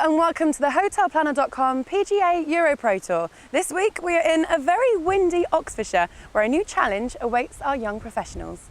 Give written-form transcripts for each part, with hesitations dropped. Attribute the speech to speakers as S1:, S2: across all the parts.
S1: and welcome to the hotelplanner.com PGA EuroPro Tour. This week we are in a very windy Oxfordshire where a new challenge awaits our young professionals.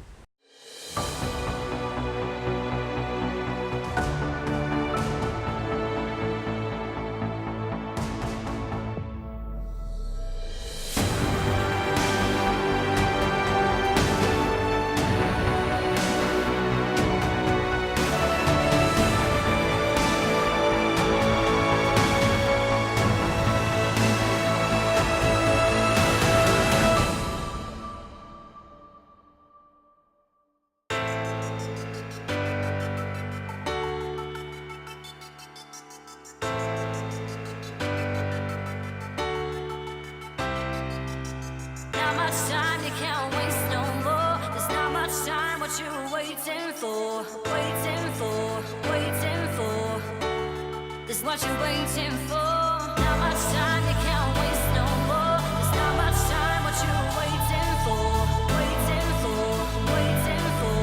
S2: What you waiting for? Not much time, you can't waste no more. There's not much time, what you waiting for? Waiting for, waiting for.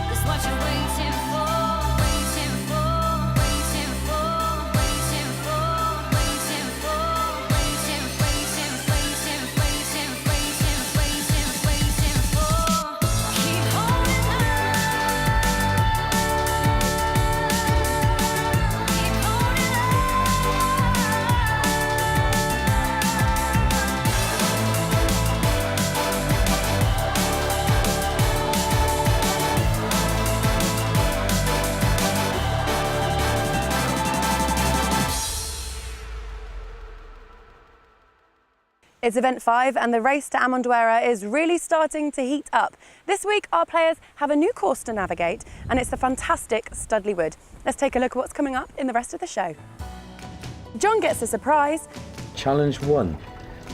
S2: There's what you waiting for. Waiting for, waiting for, waiting for, waiting for, waiting, waiting, waiting, waiting, waiting, waiting, waiting for. Keep holding on.
S1: It's event 5 and the race to Amendoira is really starting to heat up. This week our players have a new course to navigate and it's the fantastic Studley Wood. Let's take a look at what's coming up in the rest of the show. John gets a surprise.
S3: Challenge 1.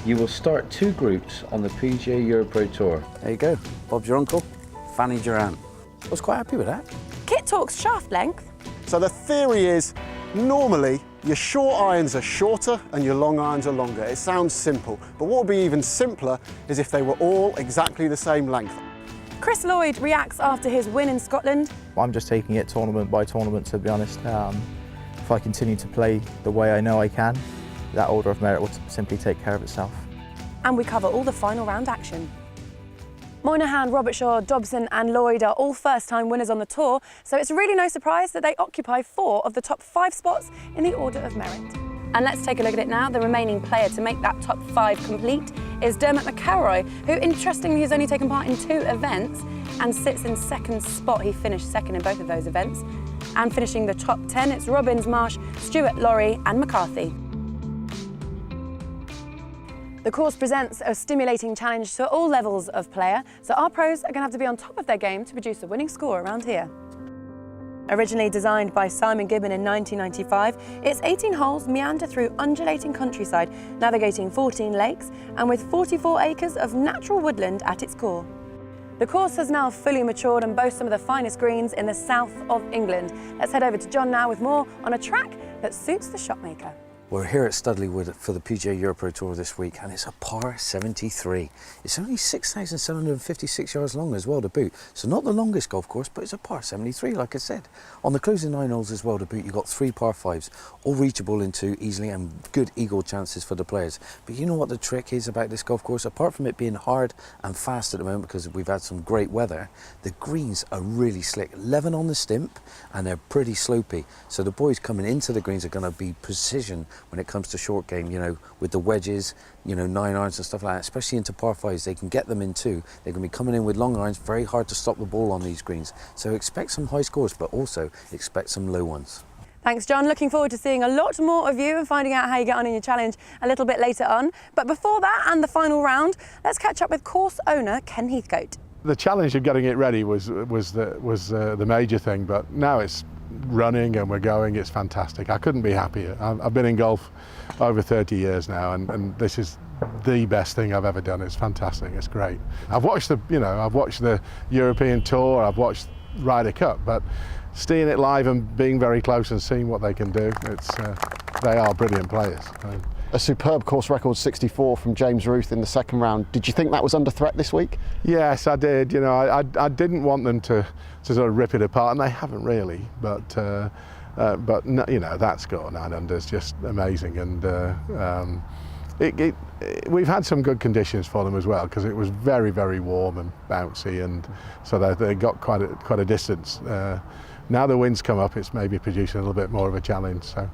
S3: You will start 2 groups on the PGA EuroPro Tour.
S4: There you go. Bob's your uncle, Fanny Durant. I was quite happy with that.
S1: Kit talks shaft length.
S5: So the theory is, normally, your short irons are shorter and your long irons are longer. It sounds simple, but what would be even simpler is if they were all exactly the same length.
S1: Chris Lloyd reacts after his win in Scotland.
S6: I'm just taking it tournament by tournament, to be honest. If I continue to play the way I know I can, that order of merit will simply take care of itself.
S1: And we cover all the final round action. Moynihan, Robertshaw, Dobson and Lloyd are all first-time winners on the tour, so it's really no surprise that they occupy 4 of the top 5 spots in the order of merit. And let's take a look at it now. The remaining player to make that top 5 complete is Dermot McElroy, who interestingly has only taken part in 2 events and sits in 2nd spot. He finished 2nd in both of those events. And finishing the top 10, it's Robbins, Marsh, Stewart, Laurie and McCarthy. The course presents a stimulating challenge to all levels of player, so our pros are going to have to be on top of their game to produce a winning score around here. Originally designed by Simon Gibbon in 1995, its 18 holes meander through undulating countryside, navigating 14 lakes and with 44 acres of natural woodland at its core. The course has now fully matured and boasts some of the finest greens in the south of England. Let's head over to John now with more on a track that suits the shotmaker.
S4: We're here at Studley Wood for the PGA EuroPro Tour this week, and it's a par 73. It's only 6,756 yards long as well to boot, so not the longest golf course, but it's a par 73, like I said. On the closing 9 holes as well to boot, you've got 3 par 5s, all reachable into easily and good eagle chances for the players. But you know what the trick is about this golf course? Apart from it being hard and fast at the moment because we've had some great weather, the greens are really slick, 11 on the stimp, and they're pretty slopey. So the boys coming into the greens are going to be precision when it comes to short game, you know, with the wedges, you know, 9 irons and stuff like that, especially into par 5s. They can get them in 2. They're going to be coming in with long irons, very hard to stop the ball on these greens. So expect some high scores, but also expect some low ones.
S1: Thanks, John. Looking forward to seeing a lot more of you and finding out how you get on in your challenge a little bit later on. But before that and the final round, let's catch up with course owner Ken Heathcote.
S7: The challenge of getting it ready was the major thing, but now it's running and we're going. It's fantastic. I couldn't be happier. I've been in golf over 30 years now, and this is the best thing I've ever done. It's fantastic. It's great. I've watched the European Tour. I've watched Ryder Cup, but seeing it live and being very close and seeing what they can do, they are brilliant players.
S5: A superb course record 64 from James Ruth in the 2nd round. Did you think that was under threat this week?
S7: Yes, I did. You know, I didn't want them to sort of rip it apart, and they haven't really. But but no, you know, that score 9 under is just amazing, and we've had some good conditions for them as well, because it was very, very warm and bouncy, and so they got quite a distance. Now the winds come up, it's maybe producing a little bit more of a challenge, so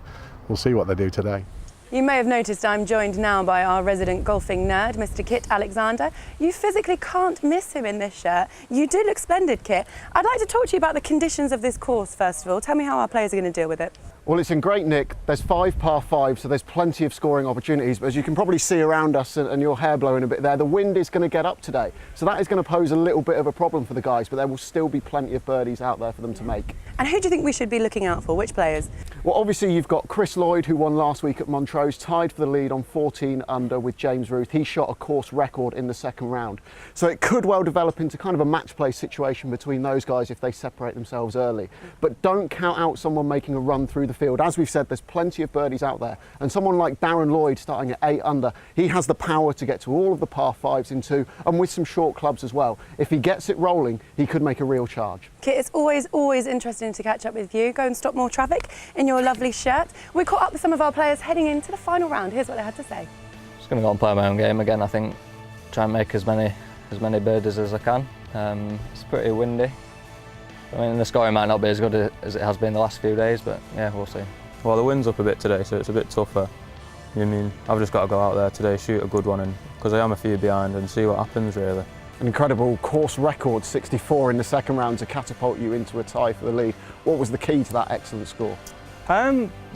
S7: we'll see what they do today.
S1: You may have noticed I'm joined now by our resident golfing nerd, Mr. Kit Alexander. You physically can't miss him in this shirt. You do look splendid, Kit. I'd like to talk to you about the conditions of this course, first of all. Tell me how our players are going to deal with it.
S5: Well, it's in great nick. There's 5 par 5s, so there's plenty of scoring opportunities. But as you can probably see around us, and your hair blowing a bit there, the wind is going to get up today. So that is going to pose a little bit of a problem for the guys, but there will still be plenty of birdies out there for them to make.
S1: And who do you think we should be looking out for? Which players?
S5: Well, obviously you've got Chris Lloyd, who won last week at Montrose, tied for the lead on 14 under with James Ruth. He shot a course record in the second round. So it could well develop into kind of a match play situation between those guys if they separate themselves early. But don't count out someone making a run through the field. As we've said, there's plenty of birdies out there. And someone like Darren Lloyd starting at 8 under, he has the power to get to all of the par 5s in 2, and with some short clubs as well. If he gets it rolling, he could make a real charge.
S1: Kit, it's always interesting to catch up with you. Go and stop more traffic in your lovely shirt. We caught up with some of our players heading into the final round. Here's what they had to say.
S8: Just going to go and play my own game again. I think try and make as many birdies as I can. It's pretty windy. I mean, the scoring might not be as good as it has been the last few days, but yeah, we'll see.
S9: Well, the wind's up a bit today, so it's a bit tougher. I mean, I've just got to go out there today, shoot a good one, and because I am a few behind, and see what happens really.
S5: An incredible course record, 64 in the second round, to catapult you into a tie for the lead. What was the key to that excellent score?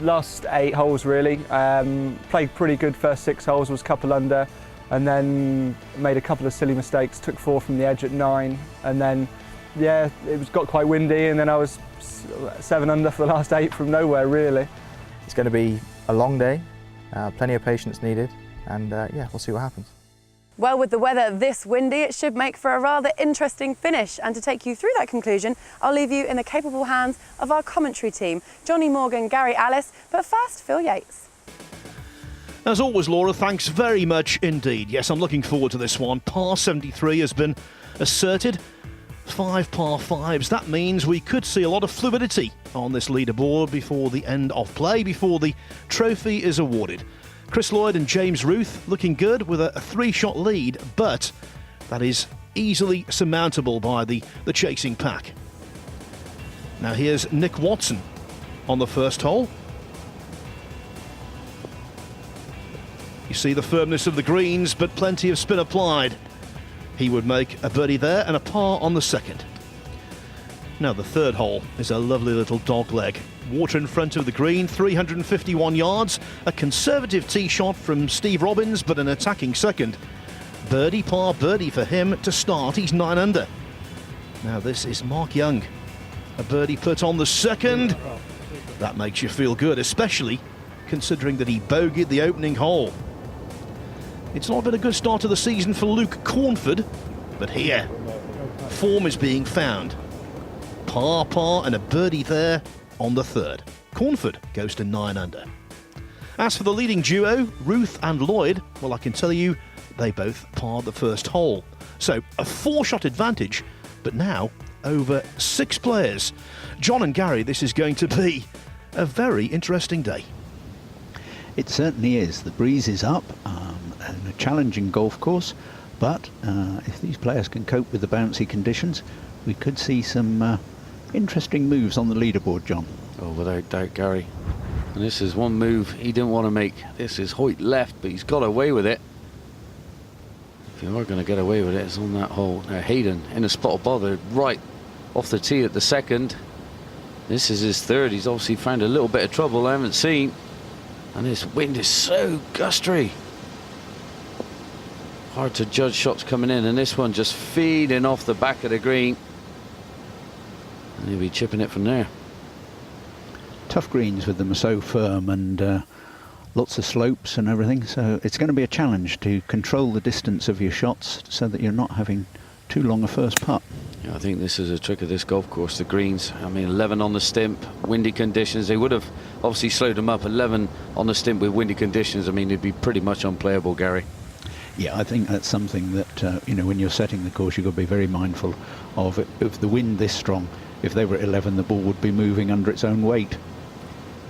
S10: Last 8 holes really. Played pretty good first 6 holes, was a couple under, and then made a couple of silly mistakes, took 4 from the edge at 9, and then yeah, got quite windy, and then I was 7 under for the last 8 from nowhere really.
S6: It's going to be a long day, plenty of patience needed, and yeah, we'll see what happens.
S1: Well, with the weather this windy, it should make for a rather interesting finish. And to take you through that conclusion, I'll leave you in the capable hands of our commentary team, Johnny Morgan, Gary Alice, but first, Phil Yates.
S11: As always, Laura, thanks very much indeed. Yes, I'm looking forward to this one. Par 73 has been asserted. 5 par 5s. That means we could see a lot of fluidity on this leaderboard before the end of play, before the trophy is awarded. Chris Lloyd and James Ruth looking good with a 3-shot lead, but that is easily surmountable by the chasing pack. Now here's Nick Watson on the first hole. You see the firmness of the greens, but plenty of spin applied. He would make a birdie there and a par on the second. Now the third hole is a lovely little dog leg. Water in front of the green, 351 yards. A conservative tee shot from Steve Robbins, but an attacking second. Birdie, par, birdie for him to start. He's 9 under. Now this is Mark Young. A birdie put on the second. That makes you feel good, especially considering that he bogeyed the opening hole. It's not been a good start to the season for Luke Cornford, but here, form is being found. Par, par, and a birdie there on the third. Cornford goes to 9 under. As for the leading duo, Ruth and Lloyd, well, I can tell you they both parred the first hole. So a 4-shot advantage, but now over 6 players. John and Gary, this is going to be a very interesting day.
S12: It certainly is. The breeze is up, and a challenging golf course, but if these players can cope with the bouncy conditions, we could see some interesting moves on the leaderboard, John.
S3: Oh, without doubt, Gary. And this is one move he didn't want to make. This is Hoyt left, but he's got away with it. If you are going to get away with it, it's on that hole. Now Hayden in a spot of bother right off the tee at the second. This is his third. He's obviously found a little bit of trouble I haven't seen. And this wind is so gusty. Hard to judge shots coming in, and this one just feeding off the back of the green. And he'll be chipping it from there.
S12: Tough greens with them are so firm, and lots of slopes and everything, so it's going to be a challenge to control the distance of your shots so that you're not having too long a first putt.
S3: Yeah, I think this is a trick of this golf course, the greens. I mean, 11 on the stimp, windy conditions. They would have obviously slowed them up. 11 on the stimp with windy conditions. I mean, it'd be pretty much unplayable, Gary.
S12: Yeah, I think that's something that, you know, when you're setting the course, you've got to be very mindful of. If the wind this strong, if they were at 11, the ball would be moving under its own weight.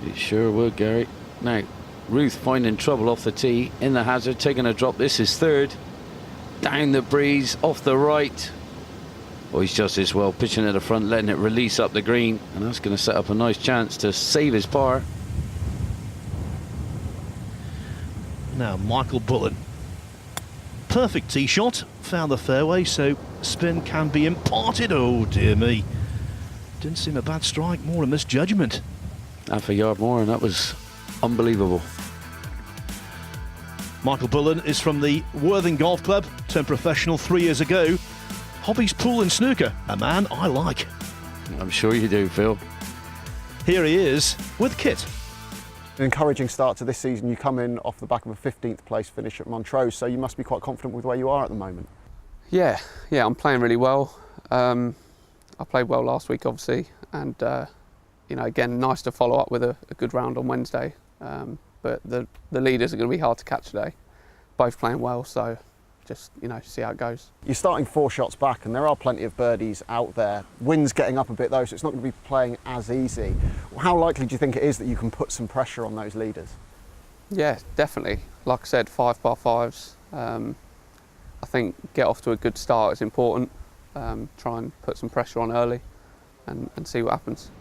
S3: It sure would, Gary. Now, Ruth finding trouble off the tee, in the hazard, taking a drop. This is third. Down the breeze, off the right. Well, he's just as well pitching at the front, letting it release up the green, and that's going to set up a nice chance to save his par.
S11: Now, Michael Bullen. Perfect tee shot, found the fairway, so spin can be imparted. Oh, dear me. Didn't seem a bad strike, more a misjudgment.
S3: Half a yard more, and that was unbelievable.
S11: Michael Bullen is from the Worthing Golf Club, turned professional 3 years ago. Hobbies pool and snooker, a man I like.
S3: I'm sure you do, Phil.
S11: Here he is with Kit.
S5: An encouraging start to this season. You come in off the back of a 15th place finish at Montrose, so you must be quite confident with where you are at the moment.
S13: Yeah, I'm playing really well. I played well last week, obviously, and you know, again, nice to follow up with a good round on Wednesday. But the leaders are going to be hard to catch today. Both playing well, so just, you know, see how it goes.
S5: You're starting 4 shots back, and there are plenty of birdies out there. Wind's getting up a bit though, so it's not going to be playing as easy. How likely do you think it is that you can put some pressure on those leaders?
S13: Yeah, definitely. Like I said, 5 par 5s. I think get off to a good start is important. Try and put some pressure on early and see what happens.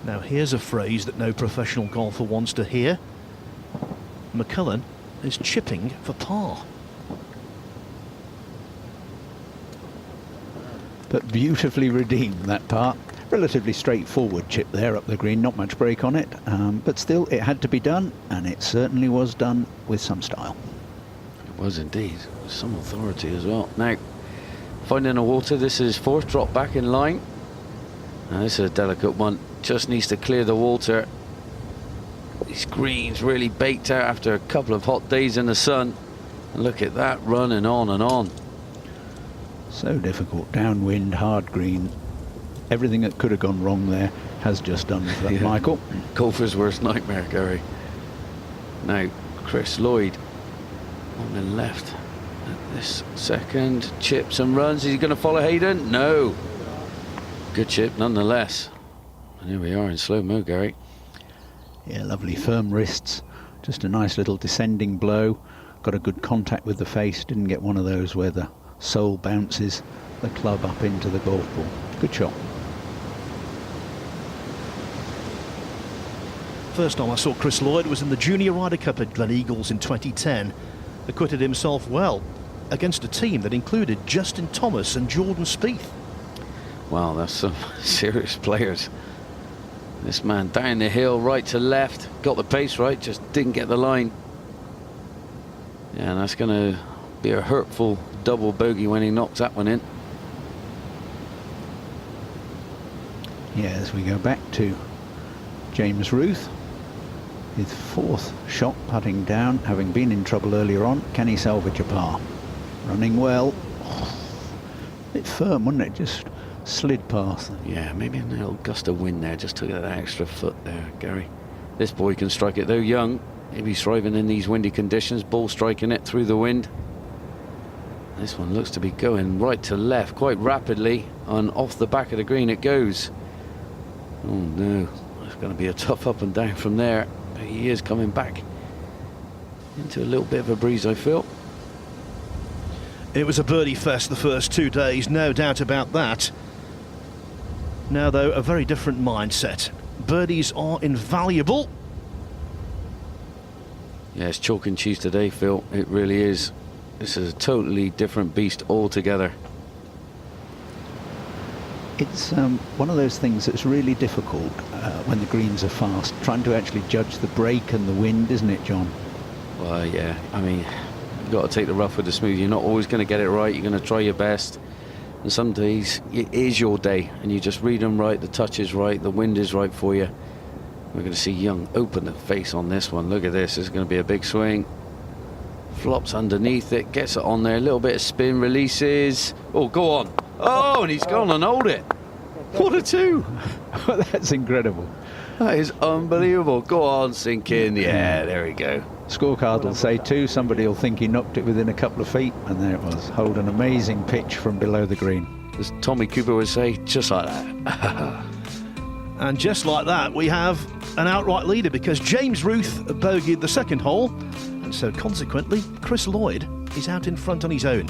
S11: Now here's a phrase that no professional golfer wants to hear. McCullum is chipping for par.
S12: But beautifully redeemed, that par. Relatively straightforward chip there up the green, not much break on it, but still it had to be done, and it certainly was done with some style.
S3: It was indeed, with some authority as well. Now, finding the water, this is 4th, drop back in line. Now this is a delicate one, just needs to clear the water. These greens really baked out after a couple of hot days in the sun. And look at that, running on and on.
S12: So difficult, downwind, hard green. Everything that could have gone wrong there has just done for that, yeah. Michael.
S3: Golfer's worst nightmare, Gary. Now, Chris Lloyd on the left at this second. Chips and runs. Is he going to follow Hayden? No. Good chip nonetheless. And here we are in slow-mo, Gary.
S12: Yeah, lovely firm wrists. Just a nice little descending blow. Got a good contact with the face. Didn't get one of those where the sole bounces the club up into the golf ball. Good shot.
S11: First time I saw Chris Lloyd was in the Junior Ryder Cup at Glen Eagles in 2010. Acquitted himself well against a team that included Justin Thomas and Jordan Spieth.
S3: Wow, that's some serious players. This man down the hill, right to left, got the pace right, just didn't get the line. Yeah, and that's going to be a hurtful double bogey when he knocks that one in.
S12: Yeah, as we go back to James Ruth, his 4th shot putting down, having been in trouble earlier on. Can he salvage a par? Running well. A bit firm, wasn't it? Just slid past.
S3: Yeah, maybe a little gust of wind there, just took that extra foot there, Gary. This boy can strike it, though young. Maybe he's thriving in these windy conditions, ball striking it through the wind. This one looks to be going right to left quite rapidly, and off the back of the green it goes. Oh no, it's going to be a tough up and down from there. But he is coming back into a little bit of a breeze, I feel.
S11: It was a birdie fest the first 2 days, no doubt about that. Now though, a very different mindset. Birdies are invaluable.
S3: Yeah, it's chalk and cheese today, Phil. It really is. This is a totally different beast altogether.
S12: It's one of those things that's really difficult when the greens are fast, trying to actually judge the break and the wind, isn't it, John?
S3: Well, yeah, I mean, you've got to take the rough with the smooth. You're not always going to get it right. You're going to try your best. And some days it is your day and you just read them right, the touch is right, the wind is right for you. We're going to see Young open the face on this one. Look at this, it's going to be a big swing. Flops underneath it, gets it on there, a little bit of spin, releases. Oh, go on. Oh, and he's gone and hold it. What a 2.
S12: That's incredible.
S3: That is unbelievable. Go on, sink in. Yeah, there we go.
S12: Scorecard will say 2. Somebody will think he knocked it within a couple of feet, and there it was. Hold an amazing pitch from below the green.
S3: As Tommy Cooper would say, just like that.
S11: And just like that, we have an outright leader because James Ruth bogeyed the second hole, and so consequently, Chris Lloyd is out in front on his own.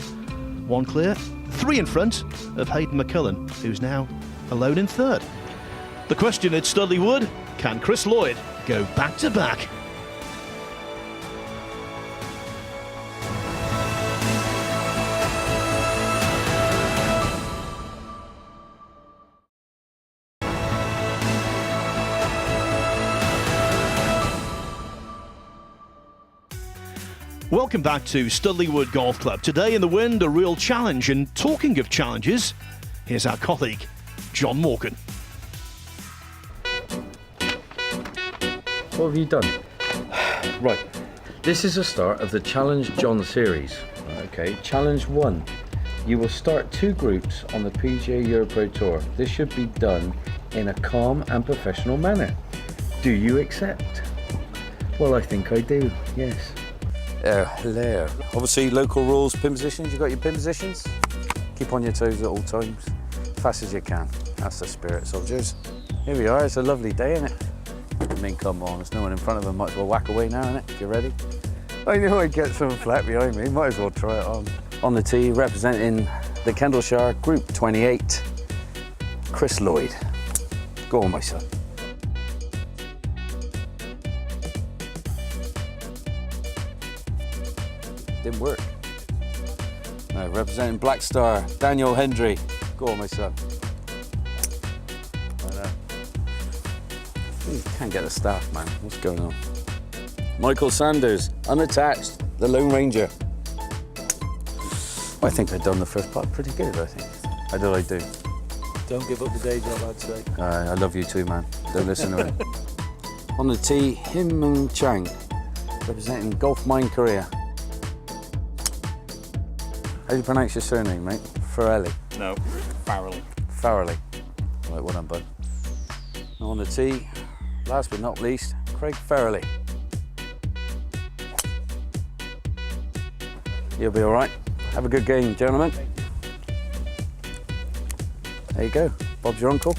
S11: 1 clear, 3 in front of Hayden McCullen, who's now alone in third. The question at Studley Wood, can Chris Lloyd go back to back? Welcome back to Studley Wood Golf Club. Today in the wind, a real challenge. And talking of challenges, here's our colleague, John Morgan.
S4: What have you done? Right, this is the start of the Challenge John series. Okay, Challenge 1. You will start 2 groups on the PGA EuroPro Tour. This should be done in a calm and professional manner. Do you accept? Well, I think I do, yes. Hello. Obviously, local rules, pin positions. You got your pin positions? Keep on your toes at all times, fast as you can. That's the spirit, soldiers. Here we are. It's a lovely day, isn't it? I mean, come on. There's no one in front of them. Might as well whack away now, innit? If you're ready. I knew I'd get some flat behind me. Might as well try it on. On the tee, representing the Kendallshire Group 28, Chris Lloyd. Go on, my son. Didn't work. Now, representing Black Star, Daniel Hendry. Go on, my son. Can't get the staff, man. What's going on? Michael Sanders, unattached, the Lone Ranger. I think I've done the first part pretty good, I think. I do.
S6: Don't give up the day job, I'd say.
S4: I love you too, man. Don't listen to him. On the tee, Him Mung Chang, representing Gulf Mine Korea. How do you pronounce your surname, mate? Farrelly?
S14: No, Farrelly.
S4: Farrelly. Right, well done, bud. On the tee, last but not least, Craig Farrelly. You'll be all right. Have a good game, gentlemen. There you go. Bob's your uncle,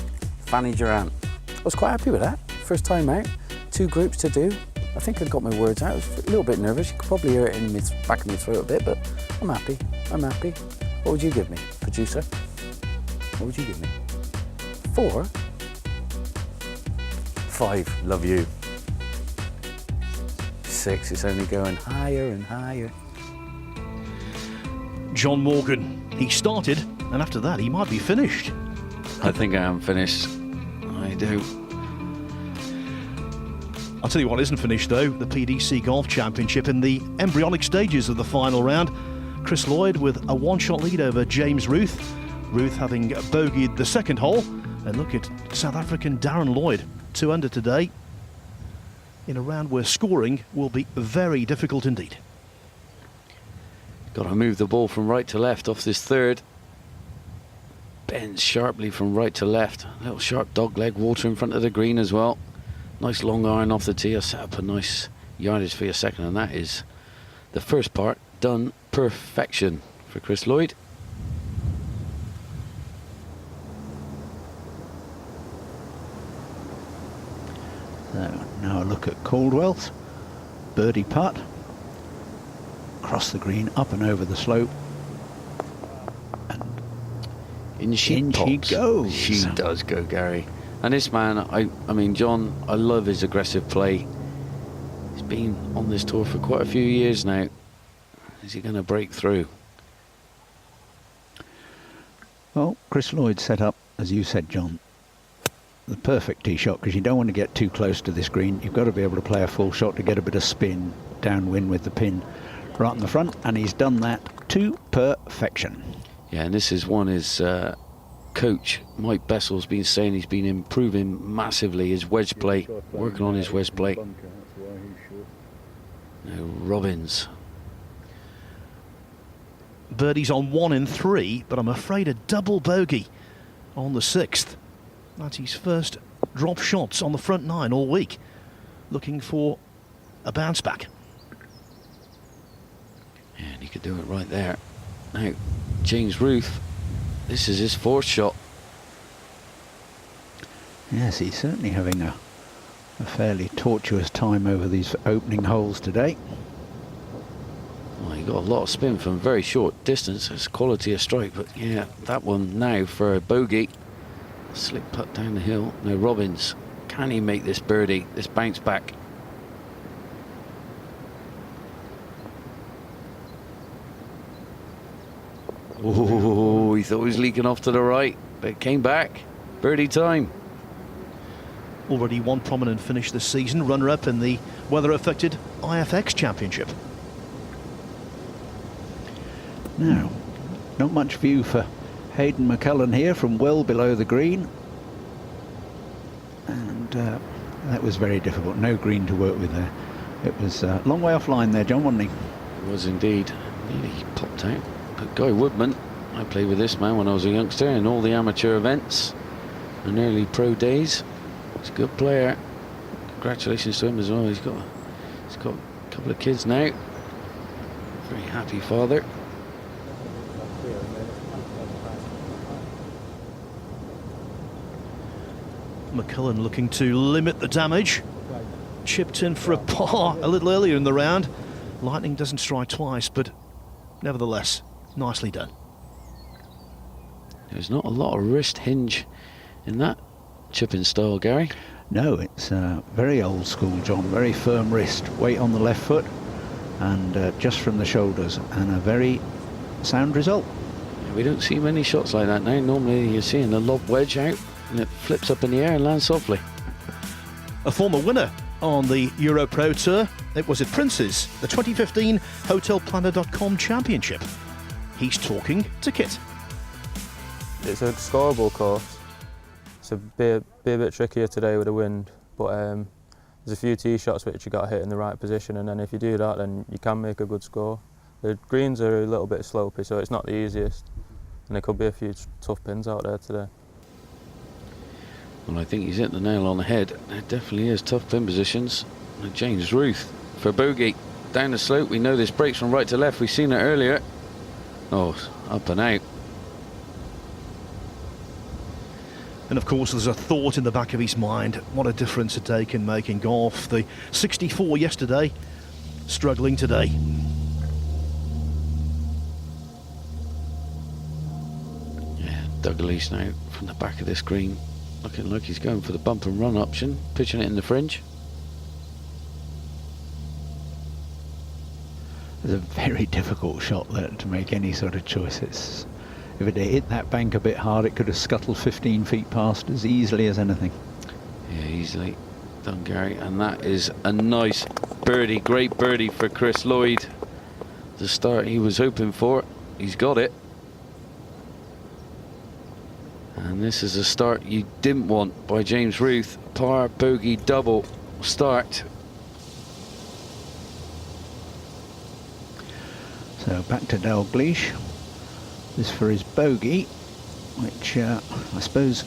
S4: Fanny Durant. I was quite happy with that. First time out, 2 groups to do. I think I got my words out. I was a little bit nervous. You could probably hear it in the back of my throat a bit, but I'm happy. I'm happy. What would you give me, producer? What would you give me? 4? 5, love you. 6, it's only going higher and higher.
S11: John Morgan, he started, and after that he might be finished.
S3: I think I am finished. I do.
S11: I'll tell you what isn't finished though, the PDC Golf Championship in the embryonic stages of the final round. Chris Lloyd with a 1-shot lead over James Ruth. Ruth having bogeyed the second hole. And look at South African Darren Lloyd, 2 under today, in a round where scoring will be very difficult indeed.
S3: Got to move the ball from right to left off this third. Bends sharply from right to left. A little sharp dog leg, water in front of the green as well. Nice long iron off the tee. I set up a nice yardage for your second, and that is the first part done perfection for Chris Lloyd.
S12: So now a look at Caldwell's birdie putt. Across the green, up and over the slope. And
S3: in she
S12: goes.
S3: She does go, Gary. And this man, I mean, John, I love his aggressive play. He's been on this tour for quite a few years now. Is he going to break through?
S12: Well, Chris Lloyd set up, as you said, John, the perfect tee shot, because you don't want to get too close to this green. You've got to be able to play a full shot to get a bit of spin downwind with the pin right in the front, and he's done that to perfection.
S3: Yeah, and this is one his coach, Mike Bessel's been saying he's been improving massively his wedge play, working on his wedge play. Now Robbins.
S11: Birdie's on 1 in 3, but I'm afraid a double bogey on the 6th. That's his first drop shots on the front 9 all week. Looking for a bounce back.
S3: Yeah, and he could do it right there. Now, James Ruth, this is his 4th shot.
S12: Yes, he's certainly having a fairly tortuous time over these opening holes today.
S3: Well, he got a lot of spin from very short distance. It's quality of strike, but yeah, that one now for a bogey. Slick putt down the hill. Now Robbins, can he make this birdie, this bounce back? Oh, he thought he was leaking off to the right, but it came back. Birdie time.
S11: Already one prominent finish this season, runner-up in the weather-affected IFX Championship.
S12: Now, not much view for Hayden McCullen here from well below the green. And that was very difficult. No green to work with there. It was a long way offline there, John, wasn't he?
S3: It was indeed. Nearly popped out. But Guy Woodman, I played with this man when I was a youngster in all the amateur events and early pro days. He's a good player. Congratulations to him as well. He's got a couple of kids now. Very happy father.
S11: McCullen looking to limit the damage. Chipped in for a par a little earlier in the round. Lightning doesn't strike twice, but nevertheless, nicely done.
S3: There's not a lot of wrist hinge in that chipping style, Gary.
S12: No, it's very old school, John. Very firm wrist, weight on the left foot, and just from the shoulders, and a very sound result.
S3: Yeah, we don't see many shots like that now. Normally you're seeing the lob wedge out and it flips up in the air and lands softly.
S11: A former winner on the EuroPro Tour. It was at Prince's, the 2015 HotelPlanner.com Championship. He's talking to Kit.
S9: It's a scoreable course. It's a bit trickier today with the wind, but there's a few tee shots which you got to hit in the right position, and then if you do that, then you can make a good score. The greens are a little bit slopey, so it's not the easiest, and there could be a few tough pins out there today.
S3: Well, I think he's hit the nail on the head. There definitely is tough pin positions. And James Ruth for bogey. Down the slope, we know this breaks from right to left. We've seen it earlier. Oh, up and out.
S11: And of course there's a thought in the back of his mind. What a difference a day can make in golf. The 64 yesterday, struggling today.
S3: Yeah, Doug Elise now from the back of this green. Looking like he's going for the bump and run option, pitching it in the fringe.
S12: It's a very difficult shot there to make any sort of choice. If it had hit that bank a bit hard, it could have scuttled 15 feet past as easily as anything.
S3: Yeah, easily done, Gary. And that is a nice birdie, great birdie for Chris Lloyd. The start he was hoping for, he's got it. And this is a start you didn't want by James Ruth. Par, bogey, double start.
S12: So back to Dalgleish. This for his bogey, which I suppose,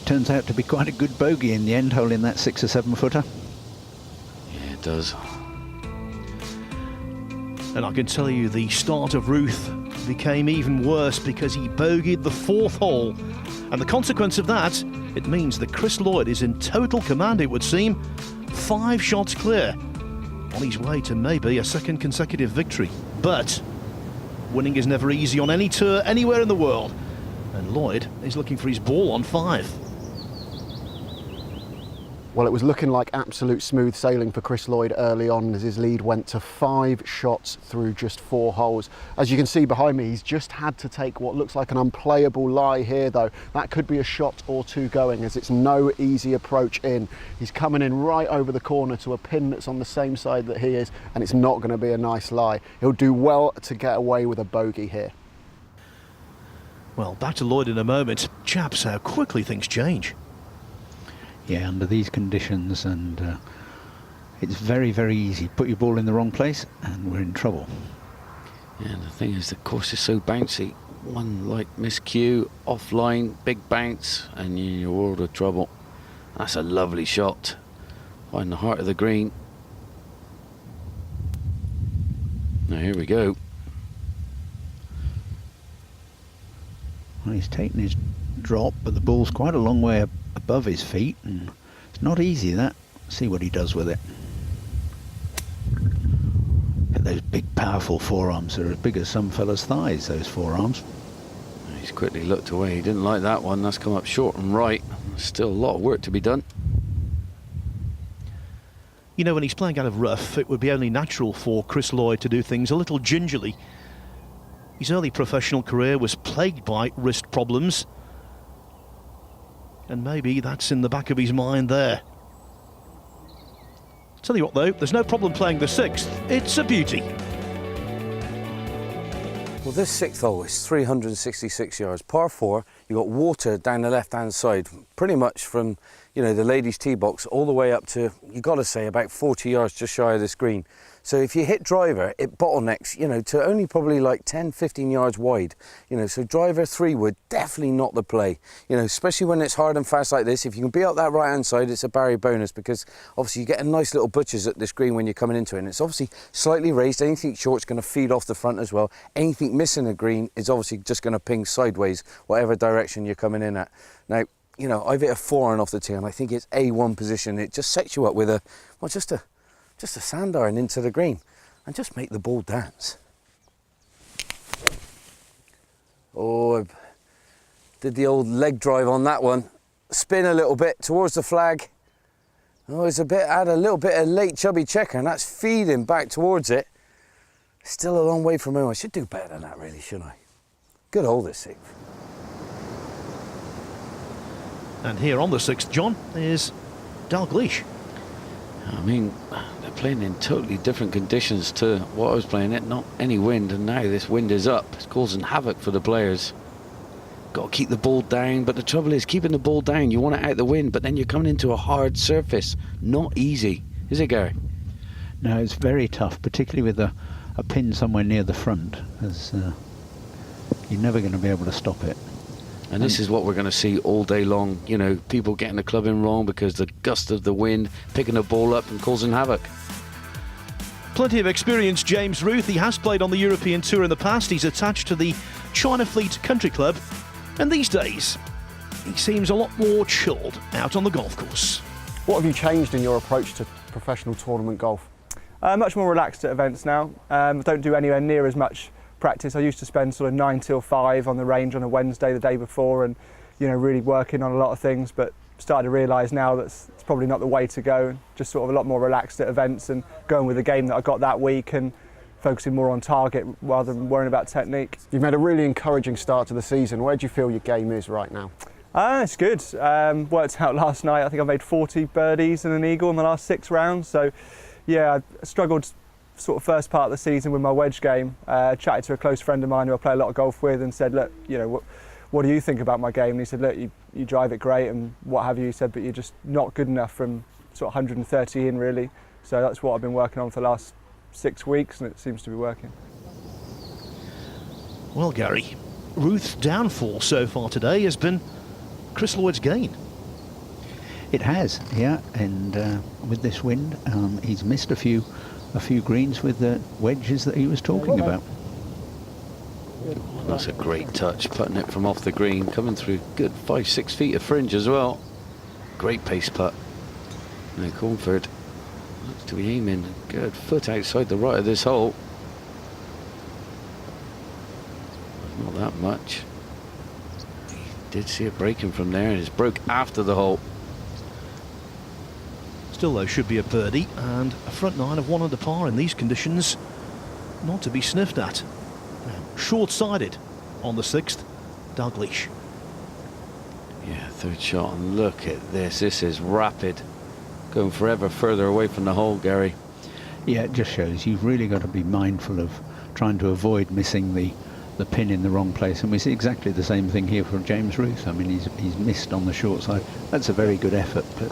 S12: turns out to be quite a good bogey in the end, holding that 6 or 7 footer.
S3: Yeah, it does.
S11: And I can tell you the start of Ruth became even worse because he bogeyed the 4th hole. And the consequence of that, it means that Chris Lloyd is in total command, it would seem. 5 shots clear, on his way to maybe a second consecutive victory. But winning is never easy on any tour, anywhere in the world. And Lloyd is looking for his ball on 5.
S5: Well, it was looking like absolute smooth sailing for Chris Lloyd early on as his lead went to 5 shots through just 4 holes. As you can see behind me, he's just had to take what looks like an unplayable lie here, though. That could be a shot or 2 going, as it's no easy approach in. He's coming in right over the corner to a pin that's on the same side that he is, and it's not going to be a nice lie. He'll do well to get away with a bogey here.
S11: Well, back to Lloyd in a moment. Chaps, how quickly things change.
S12: Yeah, under these conditions, and it's very, very easy. Put your ball in the wrong place and we're in trouble.
S3: Yeah, and the thing is, the course is so bouncy. One like miscue, offline, big bounce, and you're in your world of trouble. That's a lovely shot. Right in the heart of the green. Now here we go.
S12: Well, he's taken his drop, but the ball's quite a long way above his feet, and it's not easy, that. See what he does with it. Get those big, powerful forearms. They're as big as some fellas' thighs, those forearms.
S3: He's quickly looked away. He didn't like that one. That's come up short and right. Still a lot of work to be done.
S11: You know, when he's playing out of rough, it would be only natural for Chris Lloyd to do things a little gingerly. His early professional career was plagued by wrist problems, and maybe that's in the back of his mind there. Tell you what though, there's no problem playing the 6th. It's a beauty.
S4: Well, this 6th hole is 366 yards, par 4. You've got water down the left-hand side, pretty much from, you know, the ladies' tee box all the way up to, you've got to say, about 40 yards just shy of this green. So if you hit driver, it bottlenecks, you know, to only probably like 10, 15 yards wide. You know, so driver 3 wood, definitely not the play. You know, especially when it's hard and fast like this. If you can be up that right-hand side, it's a Barry bonus, because obviously you get a nice little butchers at this green when you're coming into it. And it's obviously slightly raised. Anything short's going to feed off the front as well. Anything missing a green is obviously just going to ping sideways, whatever direction you're coming in at. Now, you know, I've hit a 4-iron off the tee, and I think it's A1 position. It just sets you up with a, well, just a sand iron into the green and just make the ball dance. Oh, I did the old leg drive on that one. Spin a little bit towards the flag. Oh, it's had a little bit of late chubby checker, and that's feeding back towards it. Still a long way from home. I should do better than that, really, shouldn't I? Good hole, this 6th.
S11: And here on the 6th, John, is Dalgleish.
S3: I mean, they're playing in totally different conditions to what I was playing at. Not any wind, and now this wind is up. It's causing havoc for the players. Got to keep the ball down, but the trouble is keeping the ball down. You want it out the wind, but then you're coming into a hard surface. Not easy, is it, Gary?
S12: No, it's very tough, particularly with a pin somewhere near the front, as you're never going to be able to stop it.
S3: And this is what we're going to see all day long. You know, people getting the club in wrong because the gust of the wind, picking the ball up and causing havoc.
S11: Plenty of experience, James Ruth. He has played on the European Tour in the past. He's attached to the China Fleet Country Club. And these days, he seems a lot more chilled out on the golf course.
S5: What have you changed in your approach to professional tournament golf?
S10: Much more relaxed at events now. Don't do anywhere near as much practice. I used to spend sort of 9 till 5 on the range on a Wednesday the day before, and you know, really working on a lot of things, but started to realise now that it's probably not the way to go. Just sort of a lot more relaxed at events and going with the game that I got that week and focusing more on target rather than worrying about technique.
S5: You've made a really encouraging start to the season. Where do you feel your game is right now?
S10: It's good. Worked out last night. I think I made 40 birdies and an eagle in the last 6 rounds. So yeah, I struggled sort of first part of the season with my wedge game. Chatted to a close friend of mine who I play a lot of golf with and said, look, you know, what do you think about my game? And he said, look, you drive it great and what have you. He said, but you're just not good enough from sort of 130 in, really. So that's what I've been working on for the last 6 weeks, and it seems to be working.
S11: Well, Gary, Ruth's downfall so far today has been Chris Lloyd's gain.
S12: It has, yeah, and with this wind, he's missed a few greens with the wedges that he was talking about.
S3: That's a great touch, putting it from off the green, coming through good 5-6 feet of fringe as well. Great pace putt. Now Cornford looks to be aiming a good foot outside the right of this hole. Not that much. He did see it breaking from there, and it's broke after the hole.
S11: Still, though, should be a birdie, and a front 9 of 1 under par in these conditions, not to be sniffed at. Now, short-sided on the 6th, Dalgleish.
S3: Yeah, third shot, and look at this. This is rapid. Going forever further away from the hole, Gary.
S12: Yeah, it just shows you've really got to be mindful of trying to avoid missing the pin in the wrong place, and we see exactly the same thing here from James Ruth. I mean, he's missed on the short side. That's a very good effort, but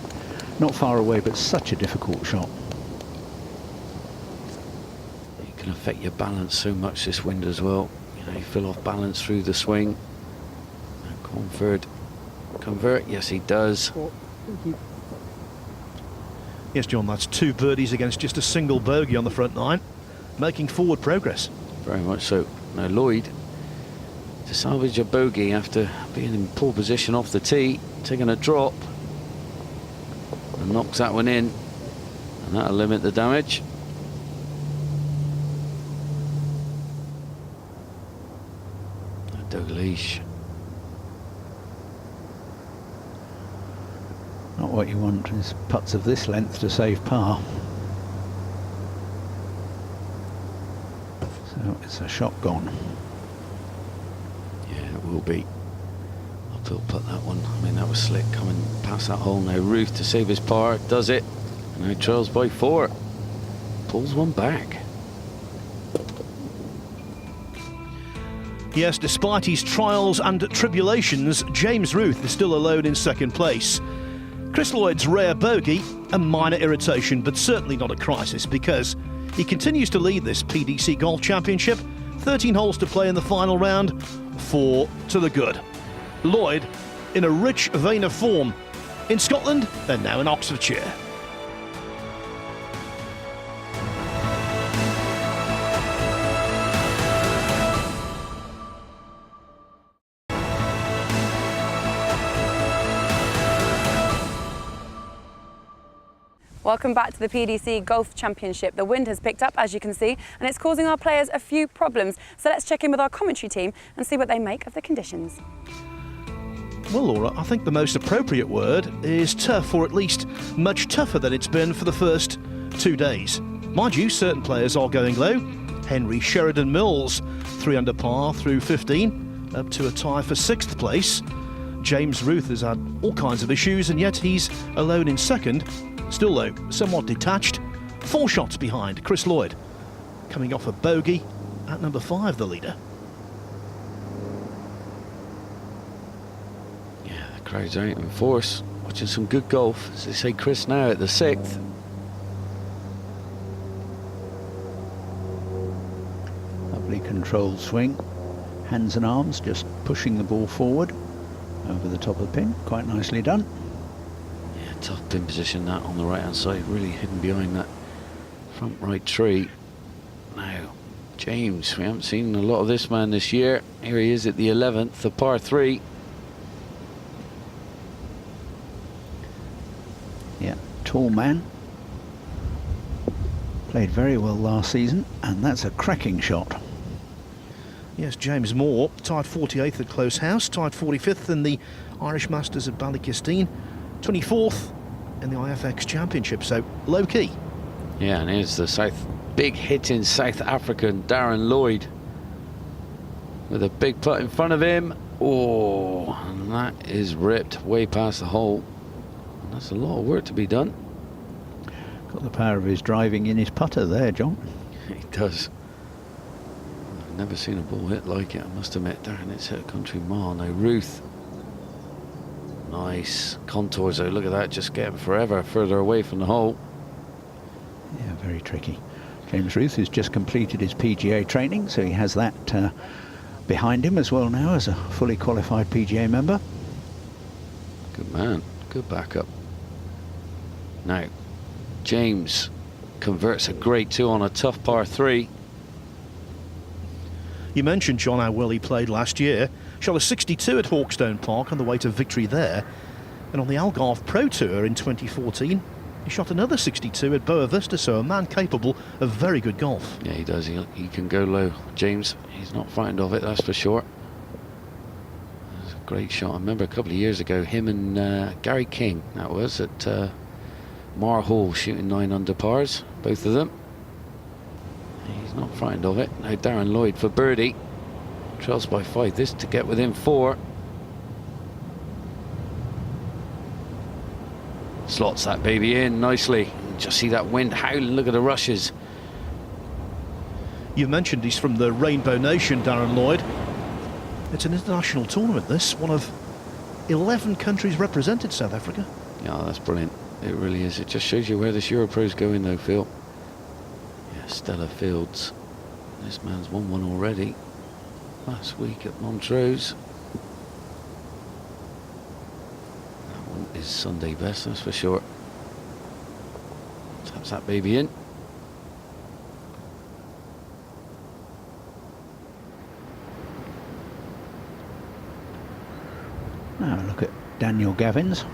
S12: not far away, but such a difficult shot.
S3: It can affect your balance so much, this wind as well. You know, you feel off balance through the swing. And Cornford convert, yes he does.
S11: Yes, John, that's 2 birdies against just a single bogey on the front 9, making forward progress.
S3: Very much so. Now Lloyd, to salvage a bogey after being in poor position off the tee, taking a drop, and knocks that one in, and that'll limit the damage. Dalglish.
S12: Not what you want is putts of this length to save par. So it's a shot gone.
S3: Yeah, it will be. Uphill putt that one. I mean, that was slick coming past that hole. Now Ruth to save his par, does it. And now trails by 4. Pulls one back.
S11: Yes, despite his trials and tribulations, James Ruth is still alone in second place. Chris Lloyd's rare bogey, a minor irritation, but certainly not a crisis, because he continues to lead this PDC Golf Championship. 13 holes to play in the final round, 4 to the good. Lloyd in a rich vein of form in Scotland and now in Oxfordshire.
S1: Welcome back to the PDC Golf Championship. The wind has picked up, as you can see, and it's causing our players a few problems. So let's check in with our commentary team and see what they make of the conditions.
S11: Well, Laura, I think the most appropriate word is tough, or at least much tougher than it's been for the first 2 days. Mind you, certain players are going low. Henry Sheridan Mills, 3 under par through 15, up to a tie for 6th place. James Ruth has had all kinds of issues, and yet he's alone in second. Still though, somewhat detached, 4 shots behind Chris Lloyd, coming off a bogey at number 5, the leader.
S3: Yeah, the crowd's out in force, watching some good golf. As they say, Chris now at the 6th.
S12: Lovely controlled swing. Hands and arms just pushing the ball forward over the top of the pin. Quite nicely done.
S3: Tough pin position that on the right hand side, really hidden behind that front right tree. Now James, we haven't seen a lot of this man this year. Here he is at the 11th, the par 3.
S12: Yeah, tall man. Played very well last season, and that's a cracking shot.
S11: Yes, James Moore tied 48th at Close House, tied 45th in the Irish Masters at Ballykistine, 24th in the IFX Championship, so low key.
S3: Yeah, and here's the big hitting South African Darren Lloyd with a big putt in front of him. Oh, and that is ripped way past the hole. And that's a lot of work to be done.
S12: Got the power of his driving in his putter there, John.
S3: He does. I've never seen a ball hit like it, I must admit. Darren, it's hit a country mile. Now Ruth. Nice contours though, look at that, just getting forever further away from the hole.
S12: Yeah, very tricky. James Ruth has just completed his PGA training, so he has that behind him as well now as a fully qualified PGA member.
S3: Good man, good backup. Now, James converts a great 2 on a tough par 3.
S11: You mentioned, John, how well he played last year. Shot a 62 at Hawkstone Park on the way to victory there. And on the Algarve Pro Tour in 2014, he shot another 62 at Boa Vista, so a man capable of very good golf.
S3: Yeah, he does. He can go low. James, he's not frightened of it, that's for sure. That's a great shot. I remember a couple of years ago, him and Gary King, that was, at Mar Hall, shooting 9 under pars, both of them. He's not frightened of it. Now Darren Lloyd for birdie. Trails by 5, this to get within 4. Slots that baby in nicely. Just see that wind howling, look at the rushes.
S11: You mentioned he's from the Rainbow Nation, Darren Lloyd. It's an international tournament, this. One of 11 countries represented South Africa.
S3: Yeah, that's brilliant. It really is. It just shows you where this EuroPro's going though, Phil. Yeah, Stella Fields. This man's won one already. Last week at Montrose. That one is Sunday best, that's for sure. Taps that baby in.
S12: Daniel Gavins,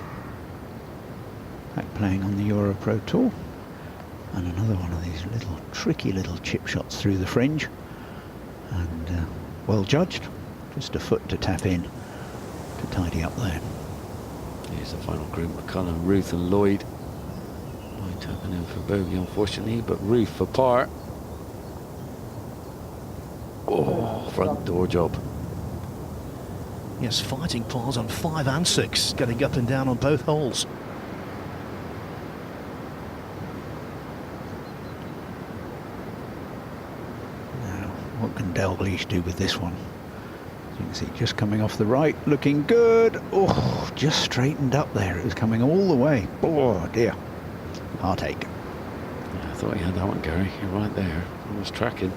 S12: back playing on the EuroPro Tour, and another one of these little tricky little chip shots through the fringe, and well judged, just a foot to tap in to tidy up there.
S3: Here's the final group: McCullum, Ruth and Lloyd. Lloyd tapping in for bogey unfortunately, but Ruth for par. Oh, front door job.
S11: Yes, fighting pars on 5 and 6, getting up and down on both holes.
S12: Now, what can Dalglish do with this one? As you can see, just coming off the right, looking good. Oh, just straightened up there. It was coming all the way. Oh dear. Heartache.
S3: Yeah, I thought he had that one, Gary. You're right there. I was tracking.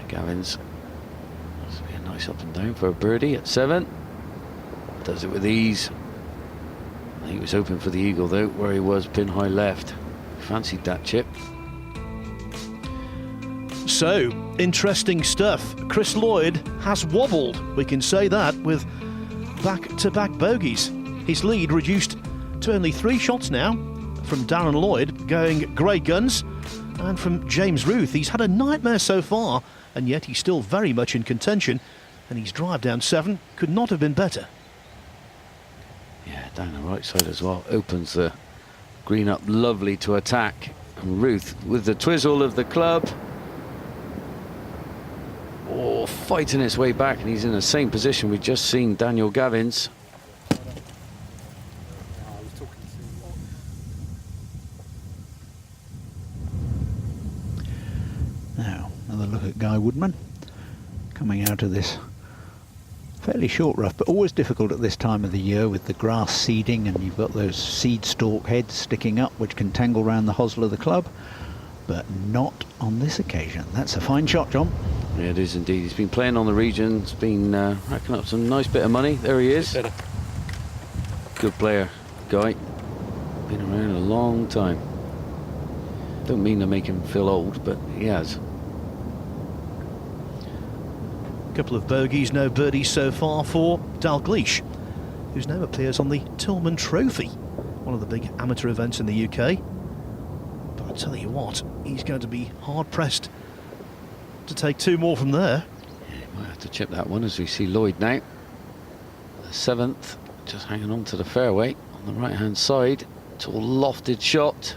S3: Gavins. This will be a nice up and down for a birdie at 7. Does it with ease. I think he was hoping for the eagle though, where he was pin high left. Fancied that chip.
S11: So, interesting stuff. Chris Lloyd has wobbled, we can say that, with back-to-back bogeys. His lead reduced to only 3 shots now from Darren Lloyd, going great guns, and from James Ruth. He's had a nightmare so far, and yet he's still very much in contention, and his drive down 7 could not have been better.
S3: Yeah, down the right side as well. Opens the green up lovely to attack. And Ruth with the twizzle of the club. Oh, fighting its way back, and he's in the same position we've just seen Daniel Gavins.
S12: Now, another look at Guy Woodman coming out of this fairly short rough, but always difficult at this time of the year with the grass seeding, and you've got those seed stalk heads sticking up which can tangle round the hosel of the club, but not on this occasion. That's a fine shot, John.
S3: Yeah, it is indeed. He's been playing on the region. He's been racking up some nice bit of money. There he is. Good player, Guy. Been around a long time. Don't mean to make him feel old, but he has.
S11: Couple of bogeys, no birdies so far for Dalglish, whose name appears on the Tillman Trophy, one of the big amateur events in the UK. But I tell you what, he's going to be hard-pressed to take 2 more from there.
S3: Yeah, he might have to chip that one, as we see Lloyd now. The 7th, just hanging on to the fairway on the right-hand side. It's all lofted shot.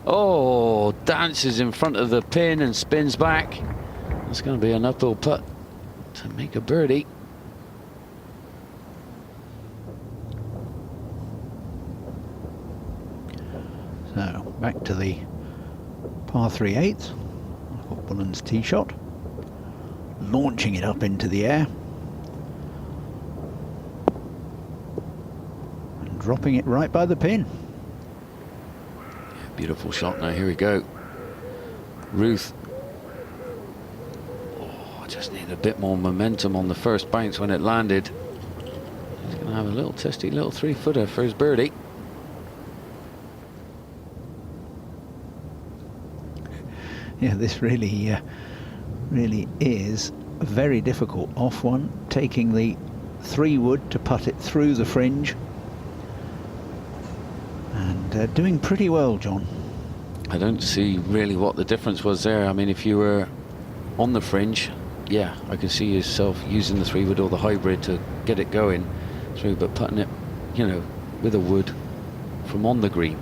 S3: Oh, dances in front of the pin and spins back. It's going to be an uphill putt to make a birdie.
S12: So back to the par 3/8. Bullen's tee shot, launching it up into the air and dropping it right by the pin.
S3: Beautiful shot. Now here we go. Ruth. Just need a bit more momentum on the first bounce when it landed. He's going to have a little testy little 3-footer for his birdie.
S12: Yeah, this really is a very difficult off one, taking the 3-wood to putt it through the fringe, and doing pretty well, John.
S3: I don't see really what the difference was there. I mean, if you were on the fringe, yeah, I can see yourself using the 3-wood or the hybrid to get it going through, but putting it, you know, with a wood from on the green,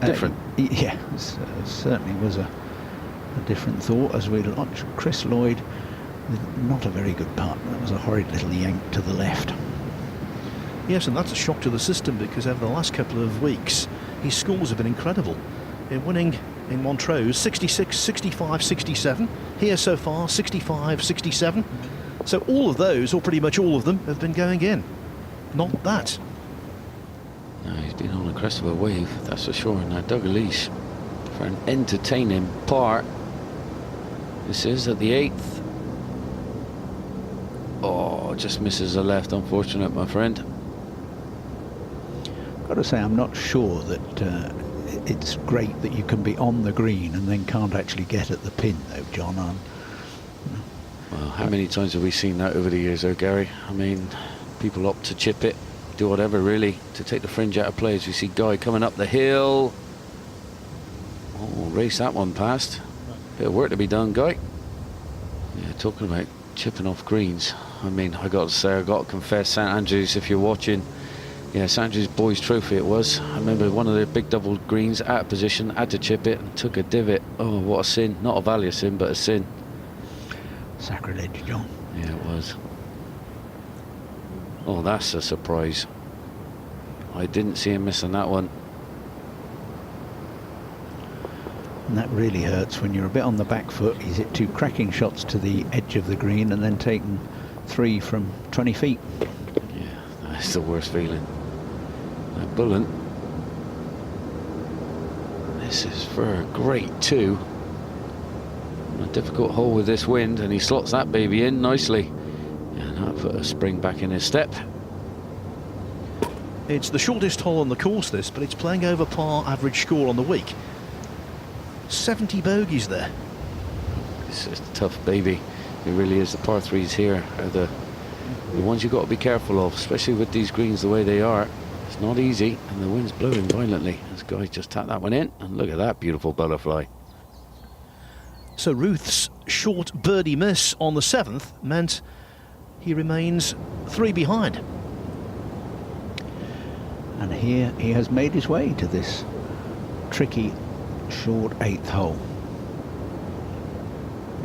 S3: different.
S12: Yeah, certainly was a different thought as we launched. Chris Lloyd with not a very good putt. That was a horrid little yank to the left.
S11: Yes, and that's a shock to the system, because over the last couple of weeks his scores have been incredible. In winning in Montrose 66, 65, 67. Here so far 65, 67. So all of those, or pretty much all of them, have been going in. Not that.
S3: No, he's been on a crest of a wave, that's for sure. Now Dalglish for an entertaining par. This is at the 8th. Oh, just misses the left, unfortunate, my friend.
S12: Got to say, I'm not sure that it's great that you can be on the green and then can't actually get at the pin, though, John.
S3: Well, how many times have we seen that over the years, though, Gary? I mean, people opt to chip it, do whatever, really, to take the fringe out of play. As we see Guy coming up the hill. Oh, race that one past. Bit of work to be done, Guy. Yeah, talking about chipping off greens. I mean, I got to say, I got to confess, St Andrews, if you're watching, yeah, St Andrews Boys Trophy it was. I remember one of the big double greens out of position, had to chip it and took a divot. Oh, what a sin. Not a value sin, but a sin.
S12: Sacrilege, John.
S3: Yeah, it was. Oh, that's a surprise. I didn't see him missing that one.
S12: And that really hurts when you're a bit on the back foot. He's hit 2 cracking shots to the edge of the green and then taken 3 from 20 feet.
S3: Yeah, that's the worst feeling. That bullet. This is for a great 2. A difficult hole with this wind, and he slots that baby in nicely. And that put a spring back in his step.
S11: It's the shortest hole on the course, this, but it's playing over par average score on the week. 70 bogeys there.
S3: It's just a tough baby. It really is. The par 3s here are the ones you've got to be careful of, especially with these greens the way they are. It's not easy, and the wind's blowing violently. This guy just tapped that one in, and look at that beautiful butterfly.
S11: So Ruth's short birdie miss on the 7th meant he remains 3 behind.
S12: And here he has made his way to this tricky short 8th hole.